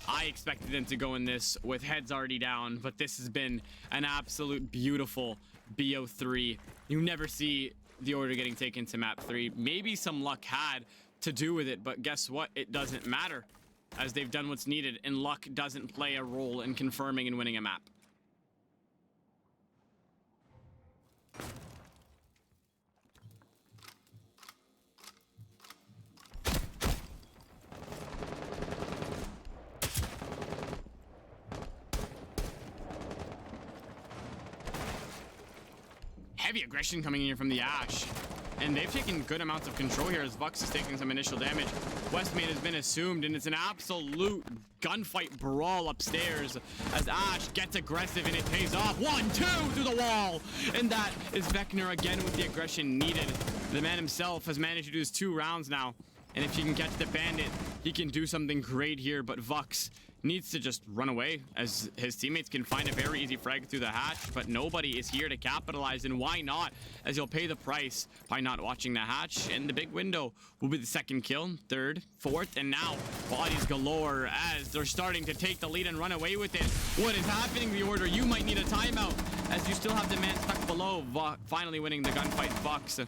I expected them to go in this with heads already down, but this has been an absolute beautiful BO3. You never see the Order getting taken to map 3. Maybe some luck had to do with it, but guess what? It doesn't matter, as they've done what's needed, and luck doesn't play a role in confirming and winning a map. Heavy aggression coming in here from the Ash. And they've taken good amounts of control here as Vux is taking some initial damage. Westmain has been assumed, and it's an absolute gunfight brawl upstairs as Ash gets aggressive, and it pays off. 1-2 through the wall. And that is Vecna again with the aggression needed. The man himself has managed to do his 2 rounds now. And if he can catch the bandit, he can do something great here. But Vux needs to just run away as his teammates can find a very easy frag through the hatch, but nobody is here to capitalize, and why not, as he'll pay the price by not watching the hatch. And the big window will be the 2nd kill, 3rd, 4th, and now bodies galore as they're starting to take the lead and run away with it. What is happening, the Order? You might need a timeout as you still have the man stuck below. Finally winning the gunfight. Vux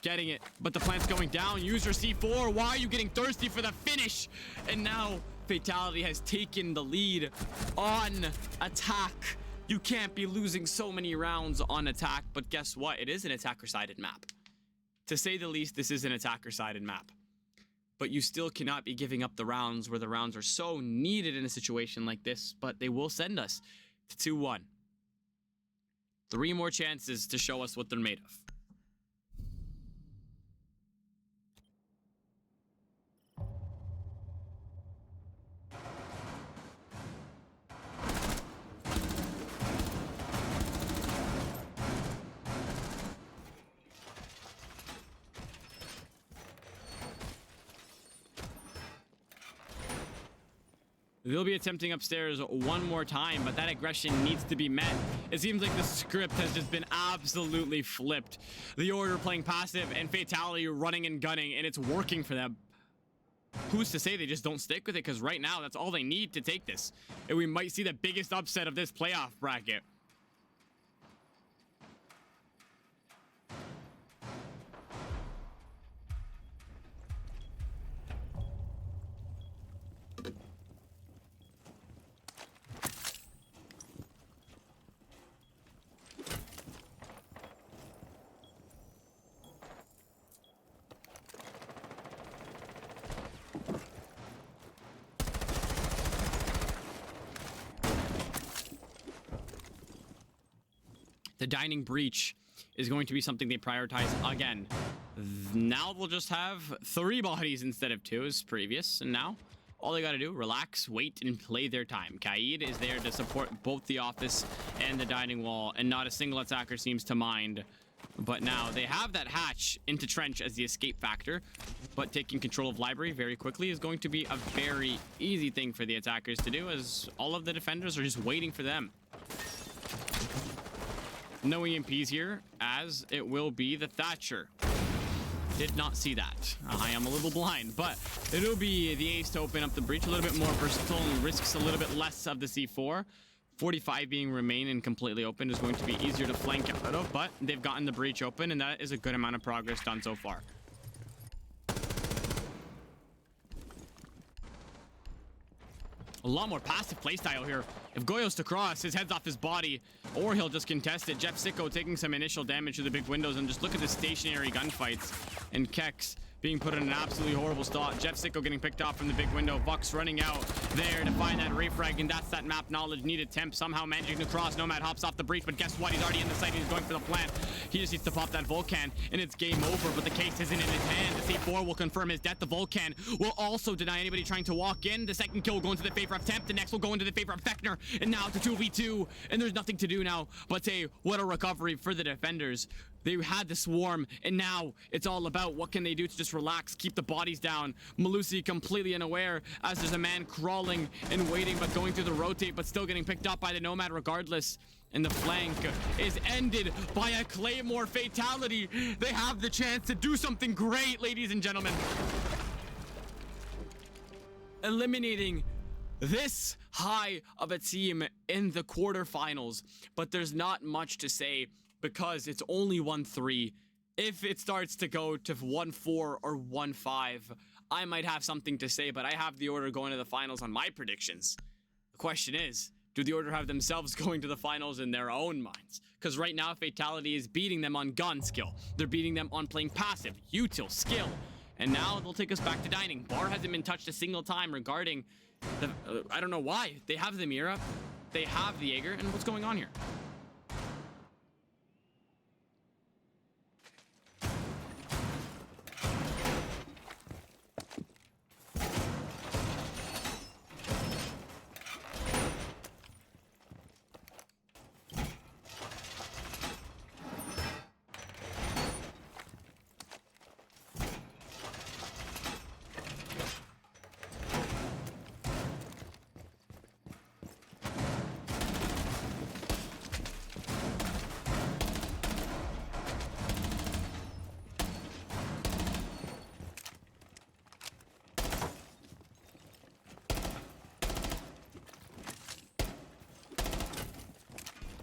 getting it, but the plant's going down. User C4, why are you getting thirsty for the finish? And now Fatality has taken the lead on attack. You can't be losing so many rounds on attack, but guess what? It is an attacker-sided map. To say the least, this is an attacker-sided map. But you still cannot be giving up the rounds where the rounds are so needed in a situation like this, but they will send us to 2-1. 3 more chances to show us what they're made of. They'll be attempting upstairs one more time, but that aggression needs to be met. It seems like the script has just been absolutely flipped. The Order playing passive and Fatality running and gunning, and it's working for them. Who's to say they just don't stick with it? Because right now, that's all they need to take this. And we might see the biggest upset of this playoff bracket. The dining breach is going to be something they prioritize again. Now they'll just have 3 bodies instead of 2 as previous. And now all they got to do, relax, wait, and play their time. Kaid is there to support both the office and the dining wall, and not a single attacker seems to mind. But now they have that hatch into trench as the escape factor, but taking control of library very quickly is going to be a very easy thing for the attackers to do, as all of the defenders are just waiting for them. No EMPs here, as it will be the Thatcher. Did not see that. I am a little blind, but it'll be the ace to open up the breach. A little bit more versatile and risks a little bit less of the C4. 45 being remain and completely open is going to be easier to flank out of, but they've gotten the breach open, and that is a good amount of progress done so far. A lot more passive playstyle here. If Goyo's to cross, his head's off his body, or he'll just contest it. Jeff Sicko taking some initial damage to the big windows, and just look at the stationary gunfights. And Kex being put in an absolutely horrible spot. Jeff Sicko getting picked off from the big window. Vux running out there to find that refrag, and that's that map knowledge needed. Temp somehow managing to cross. Nomad hops off the breach, but guess what? He's already in the site. He's going for the plant. He just needs to pop that Volcan, and it's game over, but the case isn't in his hand. The C4 will confirm his death. The Volcan will also deny anybody trying to walk in. The second kill will go into the favor of Temp. The next will go into the favor of Vector, and now it's a 2v2, and there's nothing to do now but say, what a recovery for the defenders. They had the swarm, and now it's all about what can they do to just relax, keep the bodies down. Malusi completely unaware as there's a man crawling and waiting, but going through the rotate, but still getting picked up by the Nomad regardless. And the flank is ended by a Claymore fatality. They have the chance to do something great, ladies and gentlemen. Eliminating this high of a team in the quarterfinals, but there's not much to say because it's only 1-3. If it starts to go to 1-4 or 1-5, I might have something to say, but I have the Order going to the finals on my predictions. The question is, do the Order have themselves going to the finals in their own minds? Because right now, Fatality is beating them on gun skill. They're beating them on playing passive, util, skill. And now they'll take us back to dining. Bar hasn't been touched a single time regarding the... I don't know why. They have the Mira, they have the Jaeger, and what's going on here?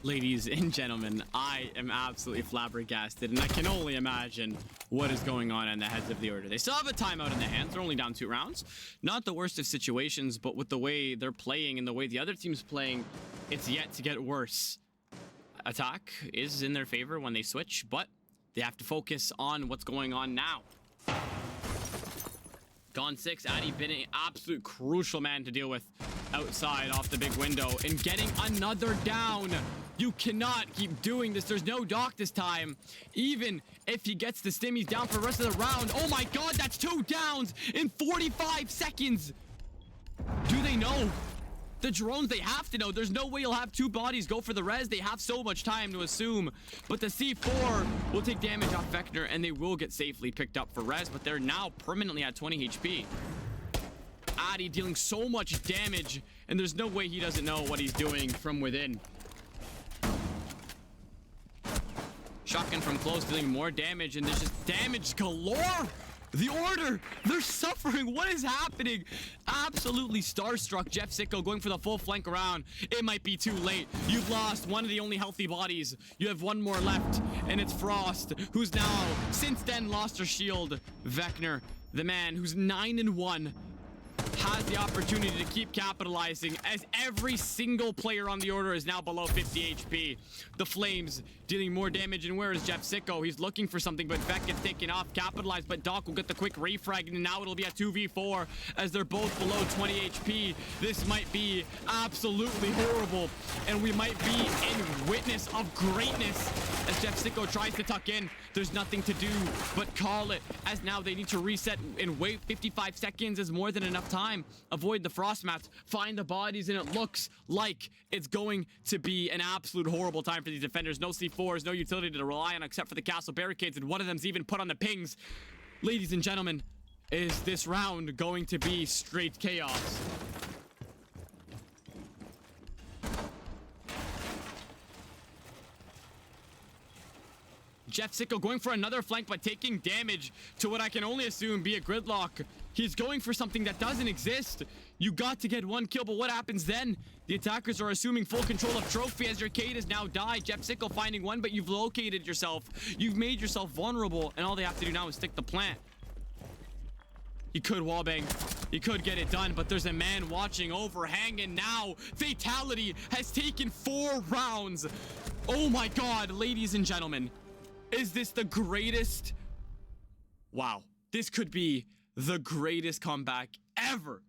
Ladies and gentlemen, I am absolutely flabbergasted, and I can only imagine what is going on in the heads of the Order. They still have a timeout in their hands. They're only down 2 rounds. Not the worst of situations, but with the way they're playing and the way the other team's playing, it's yet to get worse. Attack is in their favor when they switch, but they have to focus on what's going on now. Gone 6, Addy been an absolute crucial man to deal with outside off the big window, and getting another down. You cannot keep doing this. There's no dock this time. Even if he gets the stim, he's down for the rest of the round. Oh my god, that's 2 downs in 45 seconds. Do they know? The drones, they have to know. There's no way you'll have 2 bodies go for the res. They have so much time to assume. But the C4 will take damage off Vector, and they will get safely picked up for res, but they're now permanently at 20 HP. Addy dealing so much damage, and there's no way he doesn't know what he's doing from within. Shotgun from close dealing more damage, and there's just damage galore. The Order, they're suffering. What is happening? Absolutely starstruck. Jeff Sicko going for the full flank around. It might be too late. You've lost one of the only healthy bodies. You have 1 more left, and it's Frost, who's now since then lost her shield. Vector, the man who's 9-1, has the opportunity to keep capitalizing as every single player on the Order is now below 50 HP. The Flames dealing more damage, and where is Jeff Sicko? He's looking for something, but Vec gets taken off, capitalized, but Doc will get the quick refrag, and now it'll be a 2v4 as they're both below 20 HP. This might be absolutely horrible, and we might be in witness of greatness as Jeff Sicko tries to tuck in. There's nothing to do but call it, as now they need to reset and wait. 55 seconds is more than enough time. Avoid the frost mats, find the bodies, and it looks like it's going to be an absolute horrible time for these defenders. No C4s, no utility to rely on except for the castle barricades, and one of them's even put on the pings. Ladies and gentlemen, is this round going to be straight chaos? Jeff Sicko going for another flank, but taking damage to what I can only assume be a gridlock. He's going for something that doesn't exist. You got to get 1 kill, but what happens then? The attackers are assuming full control of trophy as your Kate has now died. Jeff Sicko finding 1, but you've located yourself. You've made yourself vulnerable, and all they have to do now is stick the plant. He could wallbang. He could get it done, but there's a man watching overhang, and now Fatality has taken 4 rounds. Oh my god, ladies and gentlemen. Is this the greatest? Wow. This could be the greatest comeback ever.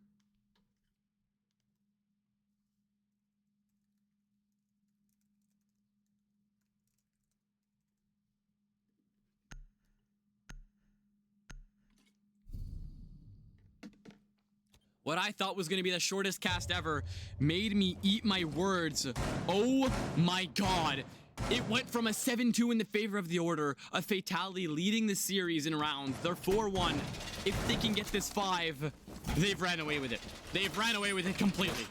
What I thought was going to be the shortest cast ever made me eat my words. Oh my god. It went from a 7-2 in the favor of the Order, a Fatality leading the series in rounds. They're 4-1. If they can get this 5, they've ran away with it. They've ran away with it completely.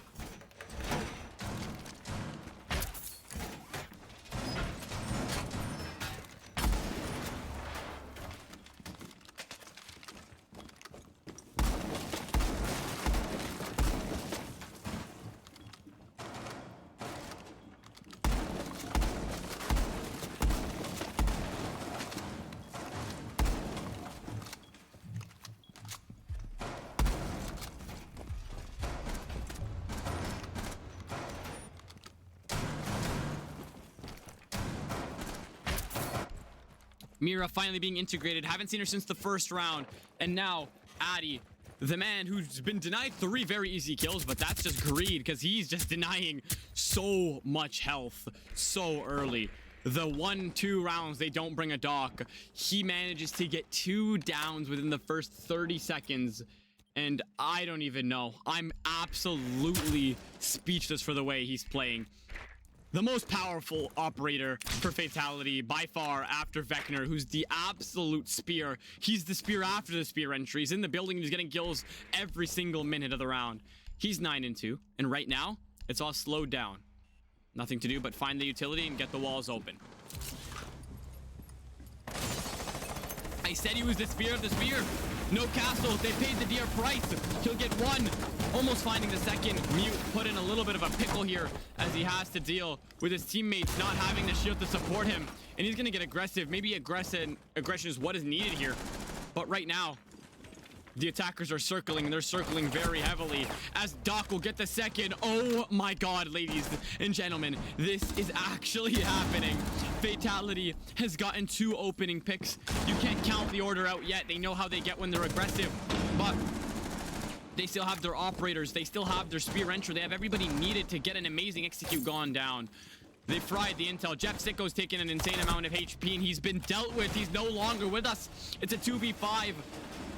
Mira finally being integrated. Haven't seen her since the first round. And now, Addy, the man who's been denied 3 very easy kills, but that's just greed because he's just denying so much health so early. The 1-2 rounds, they don't bring a dock. He manages to get 2 downs within the first 30 seconds. And I don't even know. I'm absolutely speechless for the way he's playing. The most powerful operator for Fatality by far after Vector, who's the absolute spear. He's the spear after the spear entry. He's in the building. He's getting kills every single minute of the round. He's 9-2. And right now, it's all slowed down. Nothing to do but find the utility and get the walls open. I said he was the spear of the spear. No castle. They paid the dear price. He'll get 1. Almost finding the second. Mute put in a little bit of a pickle here as he has to deal with his teammates not having the shield to support him. And he's going to get aggressive. Maybe aggression is what is needed here. But right now, the attackers are circling, and they're circling very heavily as Doc will get the second. Oh my god, ladies and gentlemen, this is actually happening. Fatality has gotten 2 opening picks. You can't count the Order out yet. They know how they get when they're aggressive, but they still have their operators. They still have their spear entry. They have everybody needed to get an amazing execute gone down. They fried the intel. Jeff Sicko's taken an insane amount of HP, and he's been dealt with. He's no longer with us. It's a 2v5.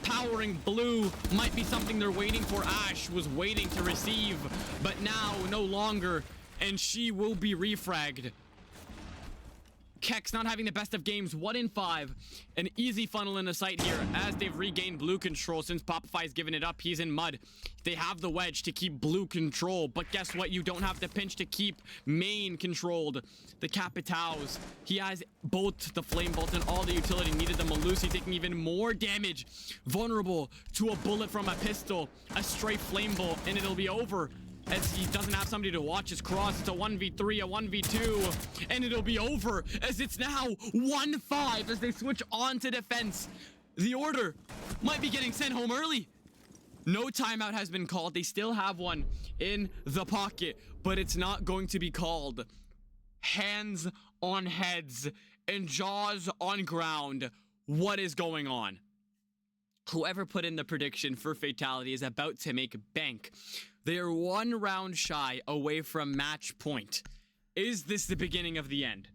Powering blue might be something they're waiting for. Ash was waiting to receive, but now no longer, and she will be refragged. Kex not having the best of games, 1 in 5. An easy funnel in the sight here as they've regained blue control since Popify's given it up. He's in mud. They have the wedge to keep blue control, but guess what? You don't have the pinch to keep main controlled. The Capitals, he has both the flame bolt and all the utility needed. The Malusi taking even more damage, vulnerable to a bullet from a pistol, a stray flame bolt, and it'll be over. As he doesn't have somebody to watch his cross. It's a 1v3, a 1v2, and it'll be over as it's now 1-5 as they switch on to defense. The Order might be getting sent home early. No timeout has been called. They still have one in the pocket, but it's not going to be called. Hands on heads and jaws on ground. What is going on? Whoever put in the prediction for Fatality is about to make bank. They are 1 round shy away from match point. Is this the beginning of the end?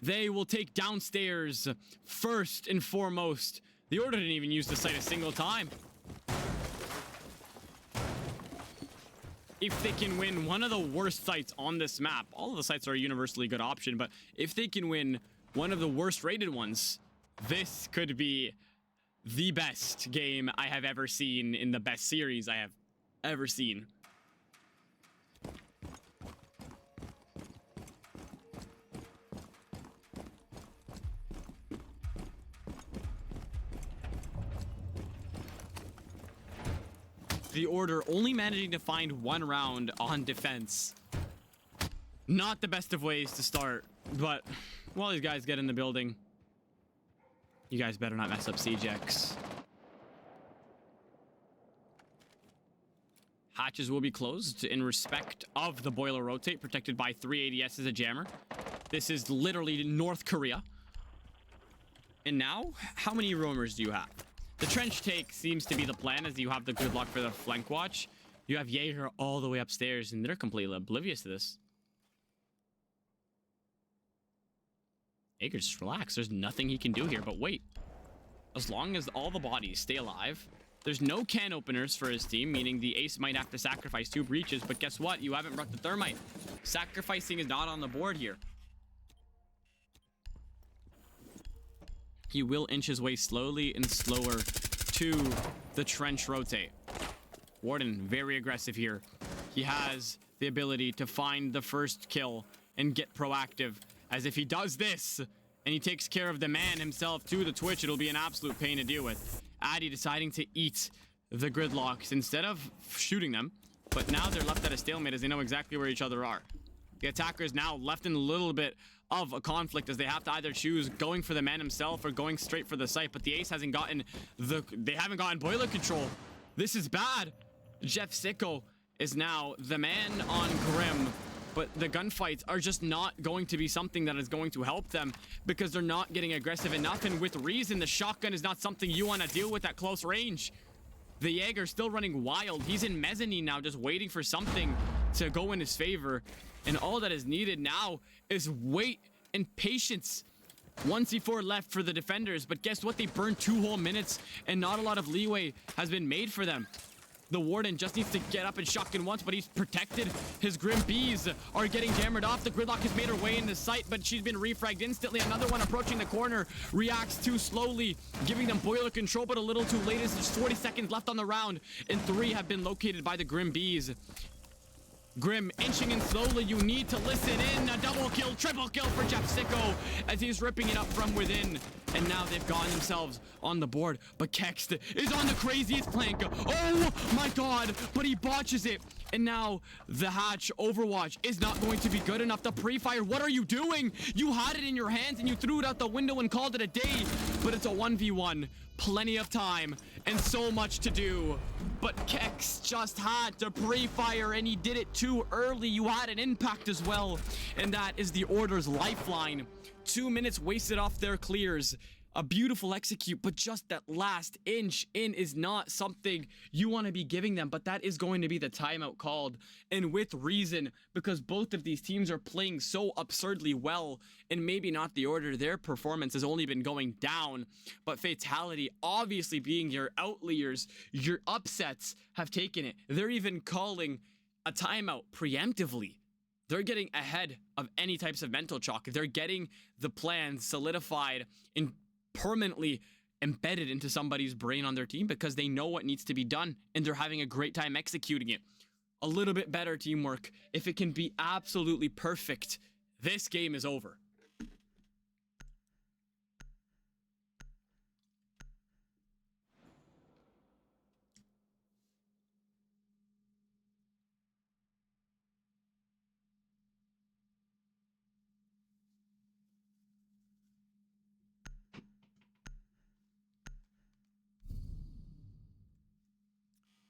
They will take downstairs first and foremost. The Order didn't even use the site a single time. If they can win one of the worst sites on this map, all of the sites are a universally good option, but if they can win one of the worst rated ones, this could be the best game I have ever seen in the best series I have ever seen. The Order only managing to find 1 round on defense. Not the best of ways to start, but while these guys get in the building, you guys better not mess up CJX. Hatches will be closed in respect of the boiler rotate, protected by 3 ADS as a jammer. This is literally North Korea. And now, how many roamers do you have? The trench take seems to be the plan, as you have the good luck for the flank watch. You have Jaeger all the way upstairs, and they're completely oblivious to this. Jaeger, just relax. There's nothing he can do here, but wait. As long as all the bodies stay alive, there's no can openers for his team, meaning the ace might have to sacrifice 2 breaches, but guess what? You haven't brought the thermite. Sacrificing is not on the board here. He will inch his way slowly and slower to the trench rotate. Warden, very aggressive here. He has the ability to find the first kill and get proactive, as if he does this and he takes care of the man himself to the Twitch, it'll be an absolute pain to deal with. Addy deciding to eat the gridlocks instead of shooting them, but now they're left at a stalemate as they know exactly where each other are. The attackers now left in a little bit of a conflict as they have to either choose going for the man himself or going straight for the site, but the ace hasn't gotten they haven't gotten boiler control. This is bad. Jeff Sicko is now the man on Grim, but the gunfights are just not going to be something that is going to help them because they're not getting aggressive enough, and with reason. The shotgun is not something you want to deal with at close range. The Jaeger still running wild. He's in mezzanine now, just waiting for something to go in his favor, and all that is needed now is wait and patience. 1 C4 left for the defenders, but guess what? They burned 2 whole minutes and not a lot of leeway has been made for them. The Warden just needs to get up and shotgun once, but he's protected. His Grim Bees are getting jammered off. The Gridlock has made her way into sight, but she's been refragged instantly. Another one approaching the corner reacts too slowly, giving them boiler control, but a little too late as there's 40 seconds left on the round, and 3 have been located by the Grim Bees. Grim inching in slowly. You need to listen in. A double kill, triple kill for Jeff Sicko as he's ripping it up from within. And now they've gotten themselves on the board. But Kext is on the craziest flank. Oh my god, but he botches it. And now the hatch Overwatch is not going to be good enough. The pre-fire, what are you doing? You had it in your hands and you threw it out the window and called it a day. But it's a 1v1. Plenty of time and so much to do. But Kex just had to pre-fire and he did it too early. You had an impact as well. And that is the Order's lifeline. 2 minutes wasted off their clears. A beautiful execute, but just that last inch in is not something you want to be giving them, but that is going to be the timeout called, and with reason, because both of these teams are playing so absurdly well, and maybe not the Order. Their performance has only been going down, but Fatality, obviously being your outliers, your upsets, have taken it. They're even calling a timeout preemptively. They're getting ahead of any types of mental chalk. They're getting the plan solidified and permanently embedded into somebody's brain on their team because they know what needs to be done and they're having a great time executing it. A little bit better teamwork. If it can be absolutely perfect, this game is over.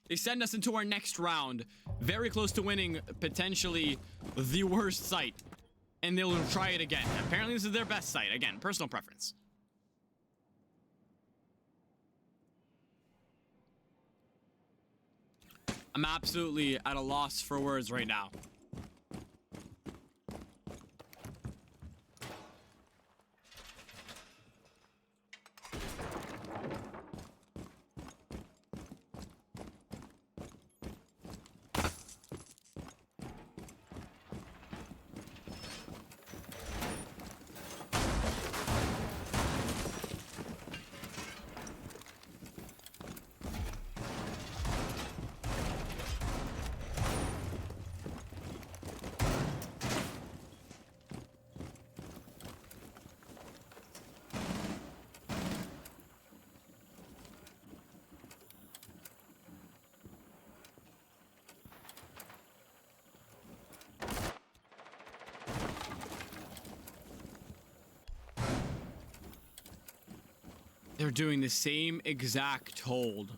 They send us into our next round. Very close to winning, potentially the worst site. And they'll try it again. Apparently this is their best site. Again, personal preference. I'm absolutely at a loss for words right now. They're doing the same exact hold.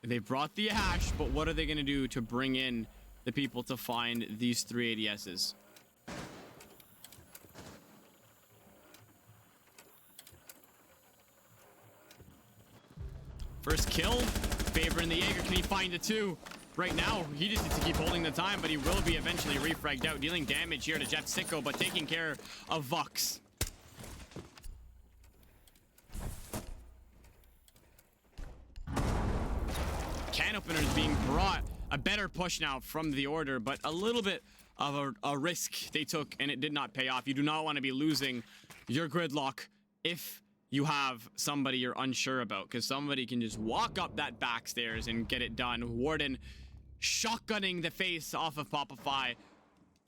They brought the Ash, but what are they going to do to bring in the people to find these 3 ADSs? First kill, Faber and the Jaeger. Can he find the 2? Right now, he just needs to keep holding the time, but he will be eventually refragged out, dealing damage here to Jeff Sicko, but taking care of Vux. Can opener is being brought. A better push now from the Order, but a little bit of a risk they took, and it did not pay off. You do not want to be losing your gridlock if you have somebody you're unsure about, because somebody can just walk up that back stairs and get it done. Warden shotgunning the face off of Popify.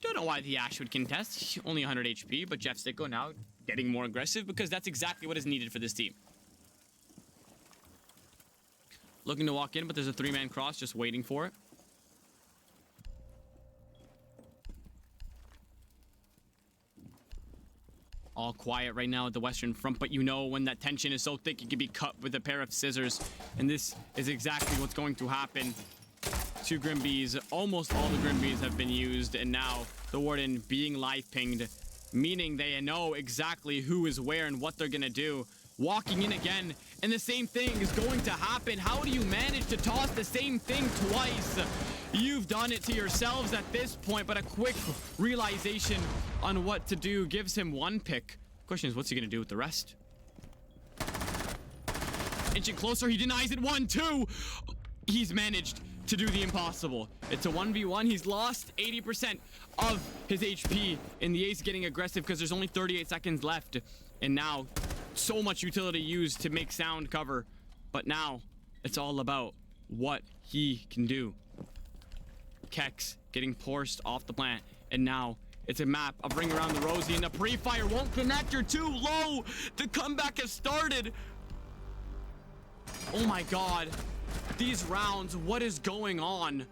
Don't know why the Ash would contest. Only 100 HP, but Jeff Sicko now getting more aggressive because that's exactly what is needed for this team. Looking to walk in, but there's a 3-man cross just waiting for it. All quiet right now at the Western Front, but you know when that tension is so thick, it can be cut with a pair of scissors. And this is exactly what's going to happen. 2 Grimbees, almost all the Grimbees have been used, and now the Warden being live pinged, meaning they know exactly who is where and what they're gonna do. Walking in again, and the same thing is going to happen. How do you manage to toss the same thing twice? You've done it to yourselves at this point, but a quick realization on what to do gives him 1 pick. Question is, what's he gonna do with the rest? Inching closer, he denies it. 1-2. He's managed to do the impossible. It's a 1v1. He's lost 80% of his HP, and the Ace getting aggressive because there's only 38 seconds left. And now, so much utility used to make sound cover. But now, it's all about what he can do. Kex getting forced off the plant, and now it's a map of Ring Around the Rosie, and the pre-fire won't connect. You're too low. The comeback has started. Oh my god. These rounds, what is going on?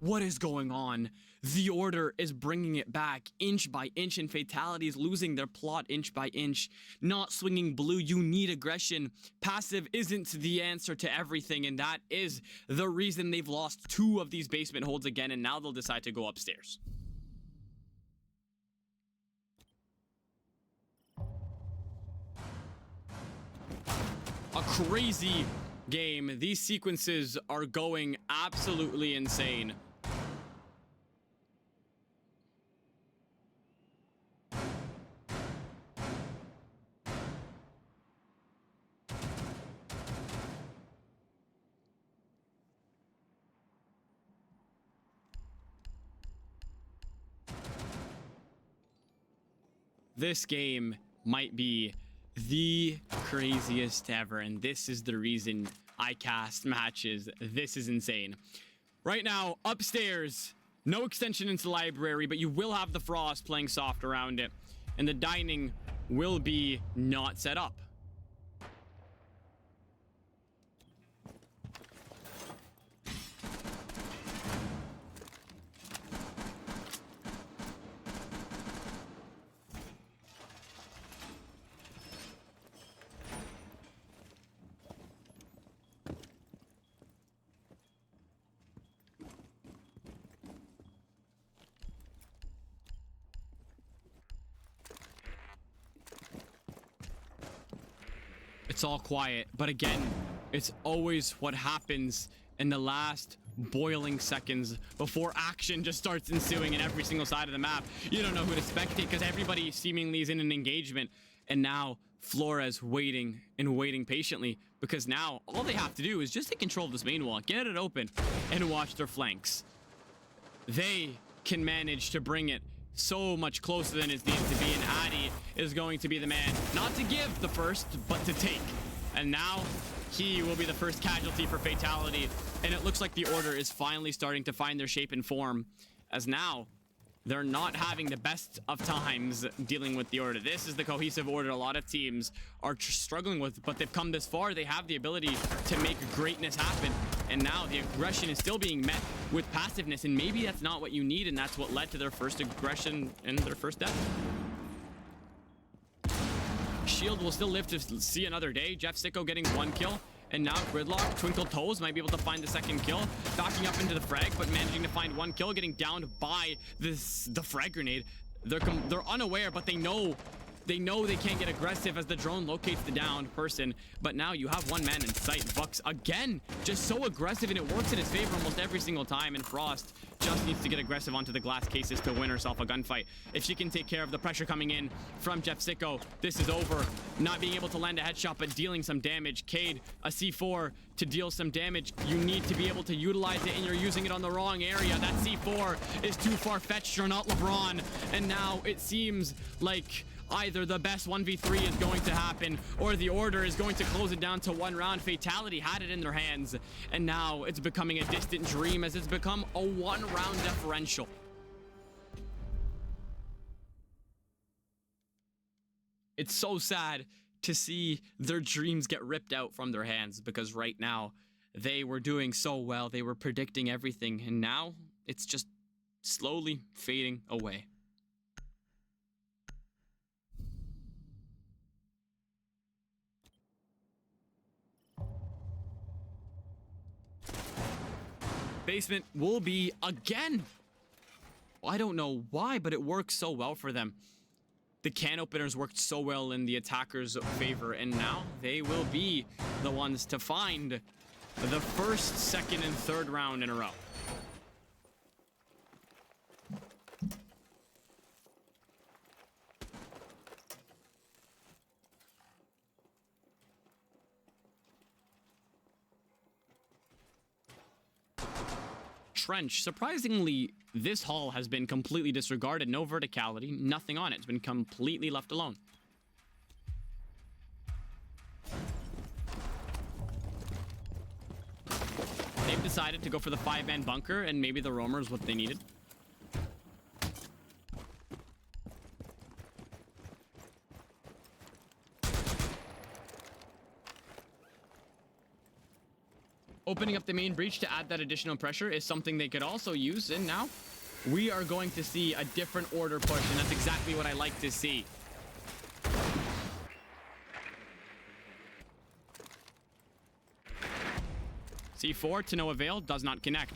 What is going on? The Order is bringing it back inch by inch, and Fatality is losing their plot inch by inch. Not swinging blue, you need aggression. Passive isn't the answer to everything, and that is the reason they've lost 2 of these basement holds again, and now they'll decide to go upstairs. A crazy game. These sequences are going absolutely insane. This game might be the craziest ever, and this is the reason I cast matches. This is insane. Right now, upstairs, no extension into the library, but you will have the Frost playing soft around it, and the dining will be not set up. It's all quiet, but again, it's always what happens in the last boiling seconds before action just starts ensuing in every single side of the map. You don't know who to spectate because everybody seemingly is in an engagement. And now Flores waiting and waiting patiently, because now all they have to do is just take control of this main wall, get it open, and watch their flanks. They can manage to bring it so much closer than it needs to be, and Addy is going to be the man, not to give the first, but to take. And now he will be the first casualty for Fatality, and it looks like the Order is finally starting to find their shape and form, as now they're not having the best of times dealing with the Order. This is the cohesive Order a lot of teams are struggling with, but they've come this far. They have the ability to make greatness happen, and now the aggression is still being met with passiveness, and maybe that's not what you need, and that's what led to their first aggression and their first death. Shield will still live to see another day. Jeff Sicko getting 1 kill, And now Gridlock, Twinkle Toes might be able to find the second kill. Backing up into the frag, but managing to find one kill, getting downed by the frag grenade. They're unaware, but they know they can't get aggressive as the drone locates the downed person. But now you have one man in sight. Vux again, just so aggressive, and it works in his favor almost every single time. And Frost just needs to get aggressive onto the glass cases to win herself a gunfight. If she can take care of the pressure coming in from Jeff Sicko, this is over. Not being able to land a headshot, but dealing some damage. Cade, a C4 to deal some damage. You need to be able to utilize it, and you're using it on the wrong area. That C4 is too far-fetched. You're not LeBron. And now it seems like either the best 1v3 is going to happen, or the Order is going to close it down to one round. Fatality had it in their hands, and now it's becoming a distant dream as it's become a one-round differential. It's so sad to see their dreams get ripped out from their hands, because right now they were doing so well. They were predicting everything, and now it's just slowly fading away. Basement will be again. I don't know why, but it works so well for them. The can openers worked so well in the attackers' favor, and now they will be the ones to find the first, second, and third round in a row. Trench. Surprisingly, this hull has been completely disregarded. No verticality, nothing on it. It's been completely left alone. They've decided to go for the 5-man bunker, and maybe the roamer is what they needed. Opening up the main breach to add that additional pressure is something they could also use, and now we are going to see a different Order push, and that's exactly what I like to see. C4 to no avail, does not connect.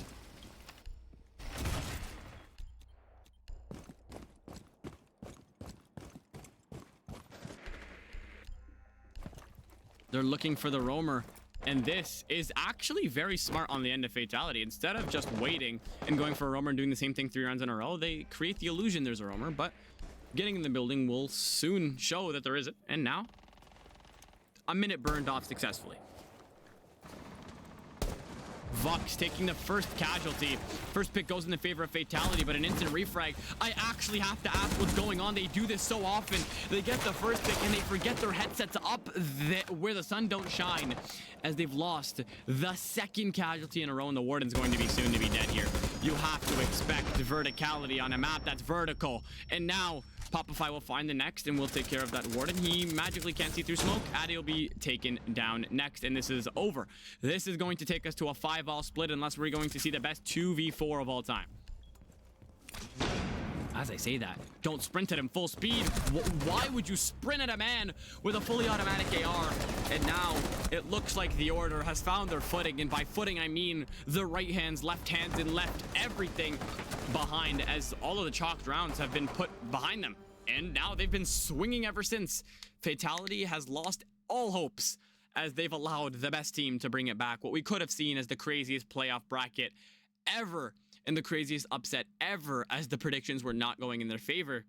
They're looking for the roamer. And this is actually very smart on the end of Fatality. Instead of just waiting and going for a roamer and doing the same thing 3 rounds in a row, they create the illusion there's a roamer, but getting in the building will soon show that there isn't. And now, a minute burned off successfully. Vux taking the first casualty. First pick goes in the favor of Fatality, but an instant refrag. I actually have to ask what's going on. They do this so often. They get the first pick and they forget their headsets up where the sun don't shine, as they've lost the second casualty in a row, and the Warden's going to be soon to be dead here. You have to expect verticality on a map that's vertical. And now Popify will find the next, and we'll take care of that Warden. He magically can't see through smoke. Addy will be taken down next, and this is over. This is going to take us to a 5-all split unless we're going to see the best 2v4 of all time. As I say that, don't sprint at him full speed. Why would you sprint at a man with a fully automatic AR? And now it looks like the Order has found their footing, and by footing I mean the right hands, and left everything behind, as all of the chalked rounds have been put behind them, and now they've been swinging ever since. Fatality has lost all hopes as they've allowed the best team to bring it back. What we could have seen as the craziest playoff bracket ever, and the craziest upset ever, as the predictions were not going in their favor.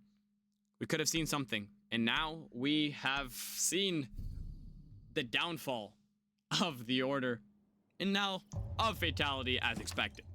We could have seen something, and now we have seen the downfall of the Order, and now of Fatality as expected.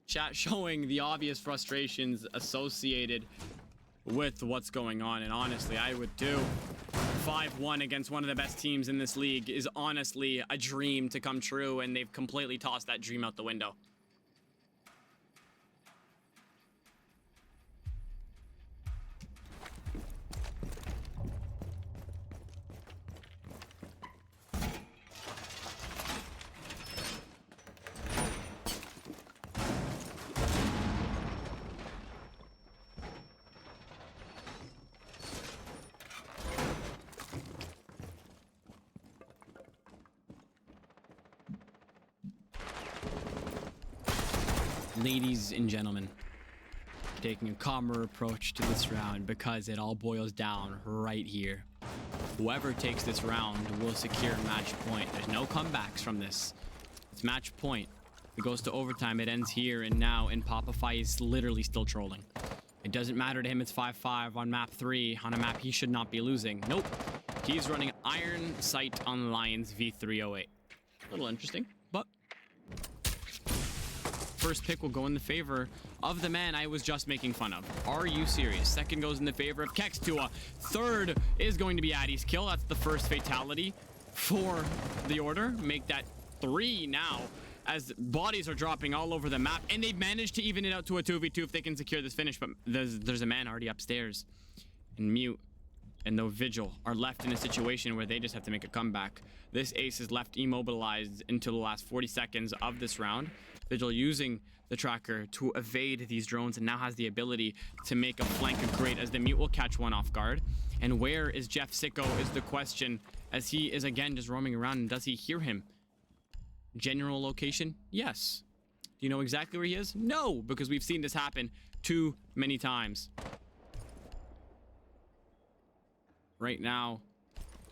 Chat showing the obvious frustrations associated with what's going on, and honestly, I would too. 5-1 against one of the best teams in this league is honestly a dream to come true, and they've completely tossed that dream out the window. Ladies and gentlemen, taking a calmer approach to this round because it all boils down right here. Whoever takes this round will secure match point. There's no comebacks from this. It's match point. If it goes to overtime, it ends here and now, and Popify is literally still trolling. It doesn't matter to him. It's 5-5 on map 3, on a map he should not be losing. Nope. He's running Iron Sight on Lions V308. A little interesting, but first pick will go in the favor of the man I was just making fun of. Are you serious? Second goes in the favor of Kextua. Third is going to be Addy's kill. That's the first fatality for the order. Make that 3 now, as bodies are dropping all over the map, and they've managed to even it out to a 2v2 if they can secure this finish. But there's a man already upstairs, and Mute and no Vigil are left in a situation where they just have to make a comeback. This ace is left immobilized until the last 40 seconds of this round. Vigil using the tracker to evade these drones and now has the ability to make a flank great, as the Mute will catch one off guard. And where is Jeff Sicko is the question, as he is again just roaming around. And does he hear him? General location? Yes. Do you know exactly where he is? No, because we've seen this happen too many times. Right now,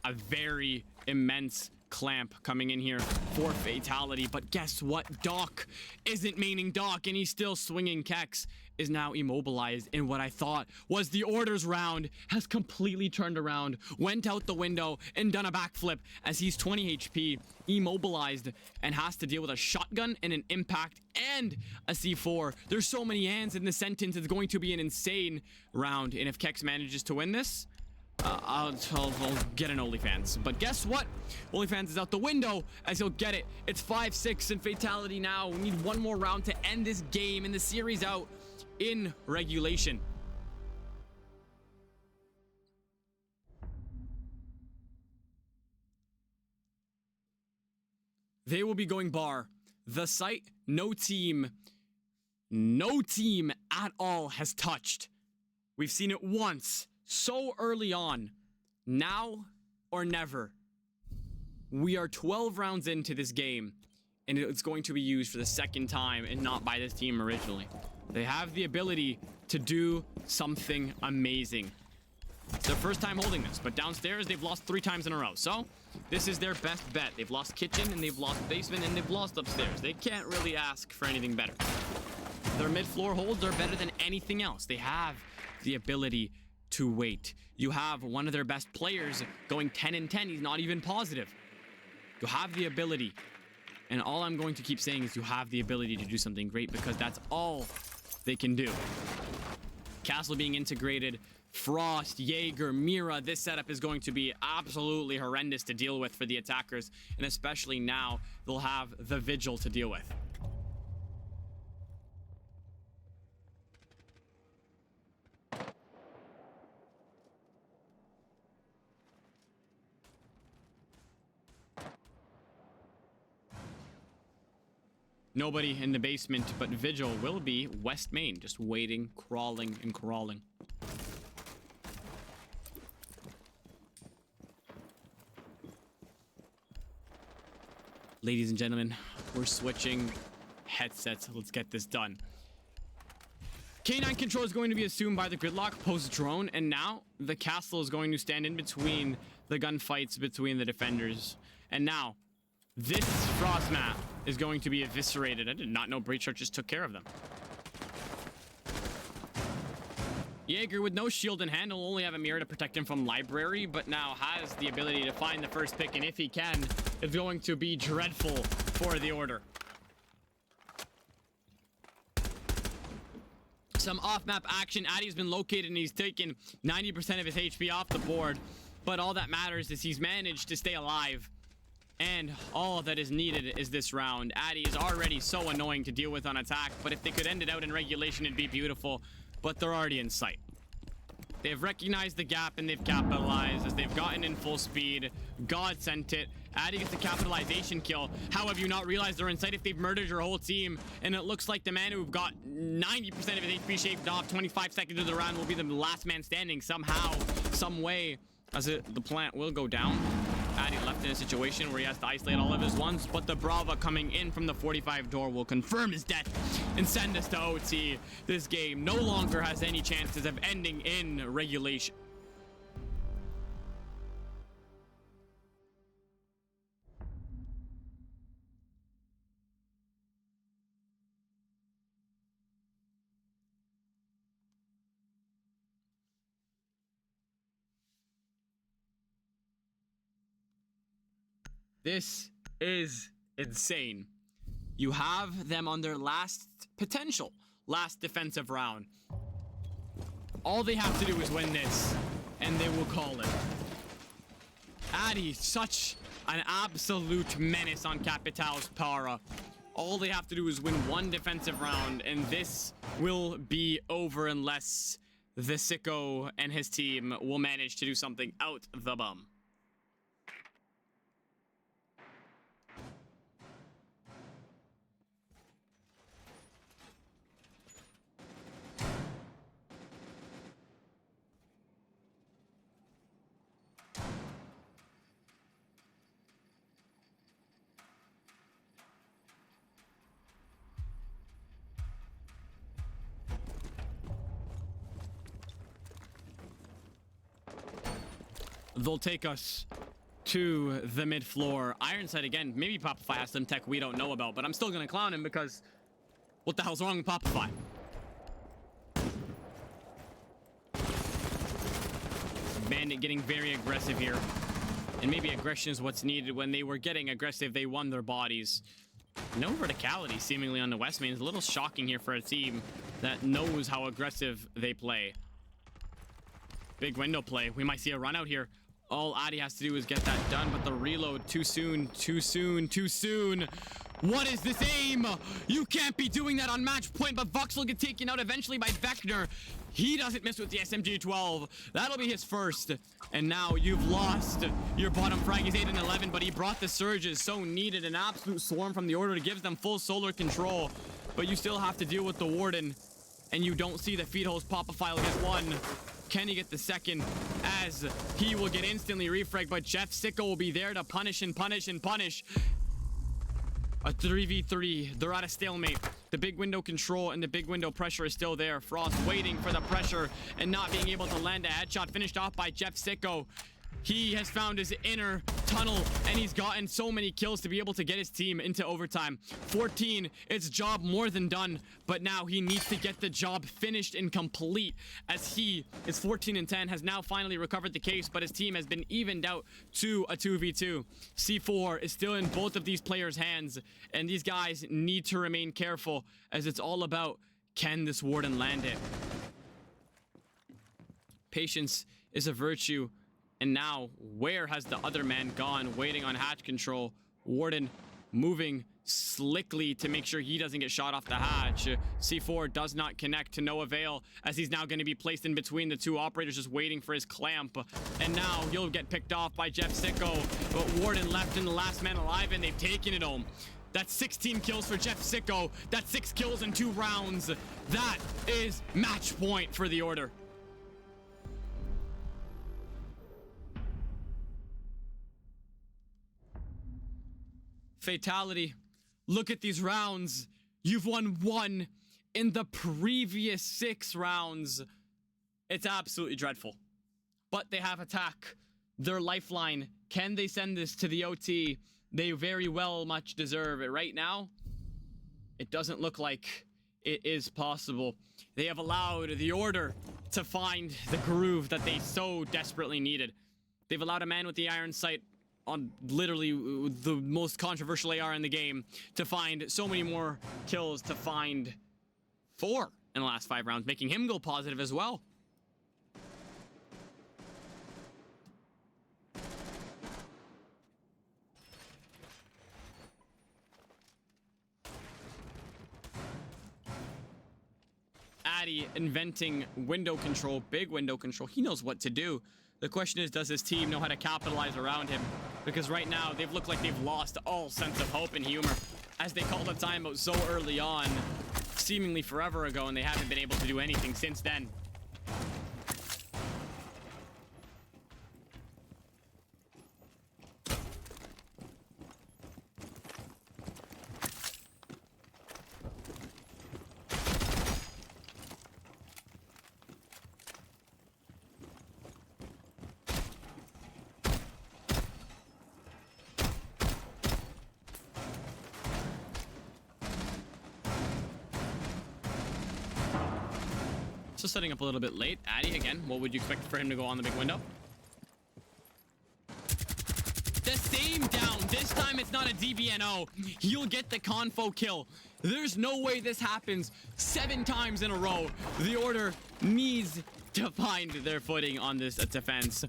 a very immense clamp coming in here for fatality, but guess what? Doc isn't meaning Doc, and he's still swinging. Kex is now immobilized, and what I thought was the orders round has completely turned around, went out the window and done a backflip, as he's 20 HP, immobilized, and has to deal with a shotgun and an impact and a C4. There's so many hands in the sentence. It's going to be an insane round, and if Kex manages to win this, I'll get an OnlyFans. But guess what? OnlyFans is out the window, as he'll get it. It's 5-6 and fatality now. We need one more round to end this game and the series out in regulation. They will be going bar. The site, no team at all has touched. We've seen it once. So early on, now or never. We are 12 rounds into this game, and it's going to be used for the second time and not by this team originally. They have the ability to do something amazing. It's their first time holding this, but downstairs they've lost 3 times in a row. So this is their best bet. They've lost kitchen, and they've lost basement, and they've lost upstairs. They can't really ask for anything better. Their mid-floor holds are better than anything else. They have the ability to wait. You have one of their best players going 10-10. He's not even positive. You have the ability, and all I'm going to keep saying is you have the ability to do something great, because that's all they can do. Castle being integrated, Frost, Jaeger, Mira. This setup is going to be absolutely horrendous to deal with for the attackers, and especially now they'll have the Vigil to deal with. Nobody in the basement, but Vigil will be West Main, just waiting, crawling and crawling. Ladies and gentlemen, we're switching headsets. Let's get this done. K9 control is going to be assumed by the gridlock post drone, and now the castle is going to stand in between the gunfights between the defenders. And now, this Frost map is going to be eviscerated. I did not know Breach just took care of them. Jaeger with no shield in hand will only have a mirror to protect him from library, but now has the ability to find the first pick, and if he can, it's going to be dreadful for the order. Some off-map action. Addy's been located and he's taken 90% of his HP off the board, but all that matters is he's managed to stay alive. And all that is needed is this round. Addy is already so annoying to deal with on attack, but if they could end it out in regulation, it'd be beautiful. But they're already in sight. They've recognized the gap and they've capitalized as they've gotten in full speed. God sent it. Addy gets a capitalization kill. How have you not realized they're in sight if they've murdered your whole team? And it looks like the man who got 90% of his HP shaved off 25 seconds of the round will be the last man standing somehow, some way, as the plant will go down. Addy left in a situation where he has to isolate all of his ones, but the Brava coming in from the 45 door will confirm his death and send us to OT. This game no longer has any chances of ending in regulation. This is insane. You have them on their last potential, last defensive round. All they have to do is win this, and they will call it. Addy, such an absolute menace on Capital's Para. All they have to do is win one defensive round, and this will be over unless the Sicko and his team will manage to do something out the bum. They'll take us to the mid floor. Ironside again. Maybe Popify has some tech we don't know about, but I'm still gonna clown him because what the hell's wrong with Popify? Bandit getting very aggressive here. And maybe aggression is what's needed. When they were getting aggressive, they won their bodies. No verticality seemingly on the West main. It's a little shocking here for a team that knows how aggressive they play. Big window play. We might see a run out here. All Addy has to do is get that done, but the reload too soon, too soon, too soon. What is this aim? You can't be doing that on match point, but Vox will get taken out eventually by Vector. He doesn't miss with the SMG-12. That'll be his first. And now you've lost your bottom frag. He's 8 and 11, but he brought the surges. So needed an absolute swarm from the Order to give them full solar control. But you still have to deal with the Warden. And you don't see the feed holes. Popify will get one. Can he get the second? As he will get instantly refragged, but Jeff Sicko will be there to punish and punish and punish. A 3v3. They're at a stalemate. The big window control and the big window pressure is still there. Frost waiting for the pressure and not being able to land a headshot. Finished off by Jeff Sicko. He has found his inner tunnel and he's gotten so many kills to be able to get his team into overtime. 14, it's job more than done, but now he needs to get the job finished and complete as he is 14 and 10, has now finally recovered the case, but his team has been evened out to a 2v2. C4 is still in both of these players' hands, and these guys need to remain careful as it's all about, can this Warden land it? Patience is a virtue. And now, where has the other man gone? Waiting on hatch control. Warden moving slickly to make sure he doesn't get shot off the hatch. C4 does not connect to no avail as he's now going to be placed in between the two operators just waiting for his clamp. And now he'll get picked off by Jeff Sicko. But Warden left in the last man alive and they've taken it home. That's 16 kills for Jeff Sicko. That's 6 kills in 2 rounds. That is match point for the Order. Fatality. Look at these rounds. You've won 1 in the previous 6 rounds. It's absolutely dreadful. But they have attack. Their lifeline. Can they send this to the OT? They very well much deserve it. Right now, it doesn't look like it is possible. They have allowed the Order to find the groove that they so desperately needed. They've allowed a man with the iron sight on literally the most controversial AR in the game to find so many more kills, to find 4 in the last 5 rounds, making him go positive as well. Addy inventing window control, big window control. He knows what to do. The question is, does his team know how to capitalize around him? Because right now, they've looked like they've lost all sense of hope and humor as they called a timeout so early on, seemingly forever ago, and they haven't been able to do anything since then. also setting up a little bit late. Addy, again, what would you expect for him to go on the big window? The same down. This time it's not a DBNO. He'll get the confo kill. There's no way this happens 7 times in a row. The Order needs to find their footing on this defense.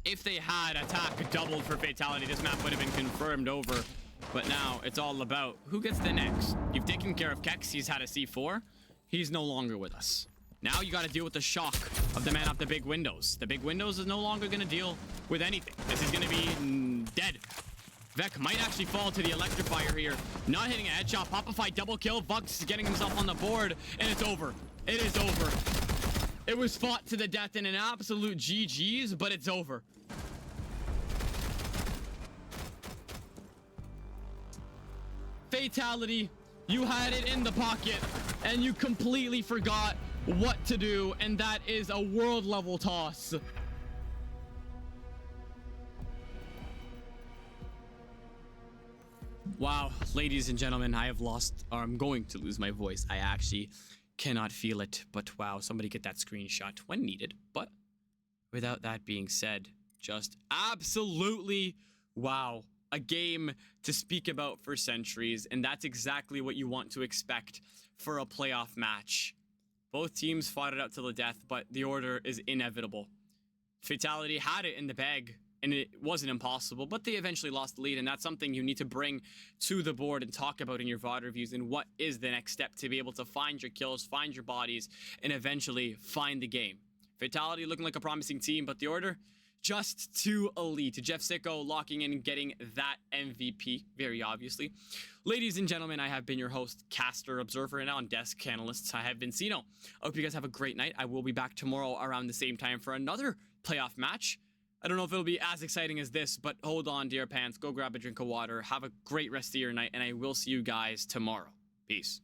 If they had attack doubled for Fatality, this map would have been confirmed over. But now it's all about who gets the next. You've taken care of Kex. He's had a C4. He's no longer with us. Now you got to deal with the shock of the man off the big windows. The big windows is no longer going to deal with anything. This is going to be dead. Vec might actually fall to the electrifier here. Not hitting a headshot. Popify double kill. Vux is getting himself on the board. And it's over. It is over. It was fought to the death in an absolute GG's, but it's over. Fatality, you had it in the pocket and you completely forgot what to do, and that is a world level toss. Wow, ladies and gentlemen, I have lost, or I'm going to lose my voice. I actually cannot feel it, but wow, somebody get that screenshot when needed. But without that being said, just absolutely wow. A game to speak about for centuries, and that's exactly what you want to expect for a playoff match. Both teams fought it out to the death, but the Order is inevitable. Fatality had it in the bag, and it wasn't impossible, but they eventually lost the lead, and that's something you need to bring to the board and talk about in your VOD reviews, and what is the next step to be able to find your kills, find your bodies, and eventually find the game. Fatality looking like a promising team, but the Order just too elite. Jeff Sicko locking in and getting that MVP, very obviously. Ladies and gentlemen, I have been your host, caster, observer, and on desk analysts. I have been Sino. I hope you guys have a great night. I will be back tomorrow around the same time for another playoff match. I don't know if it'll be as exciting as this, but hold on, dear pants. Go grab a drink of water. Have a great rest of your night, and I will see you guys tomorrow. Peace.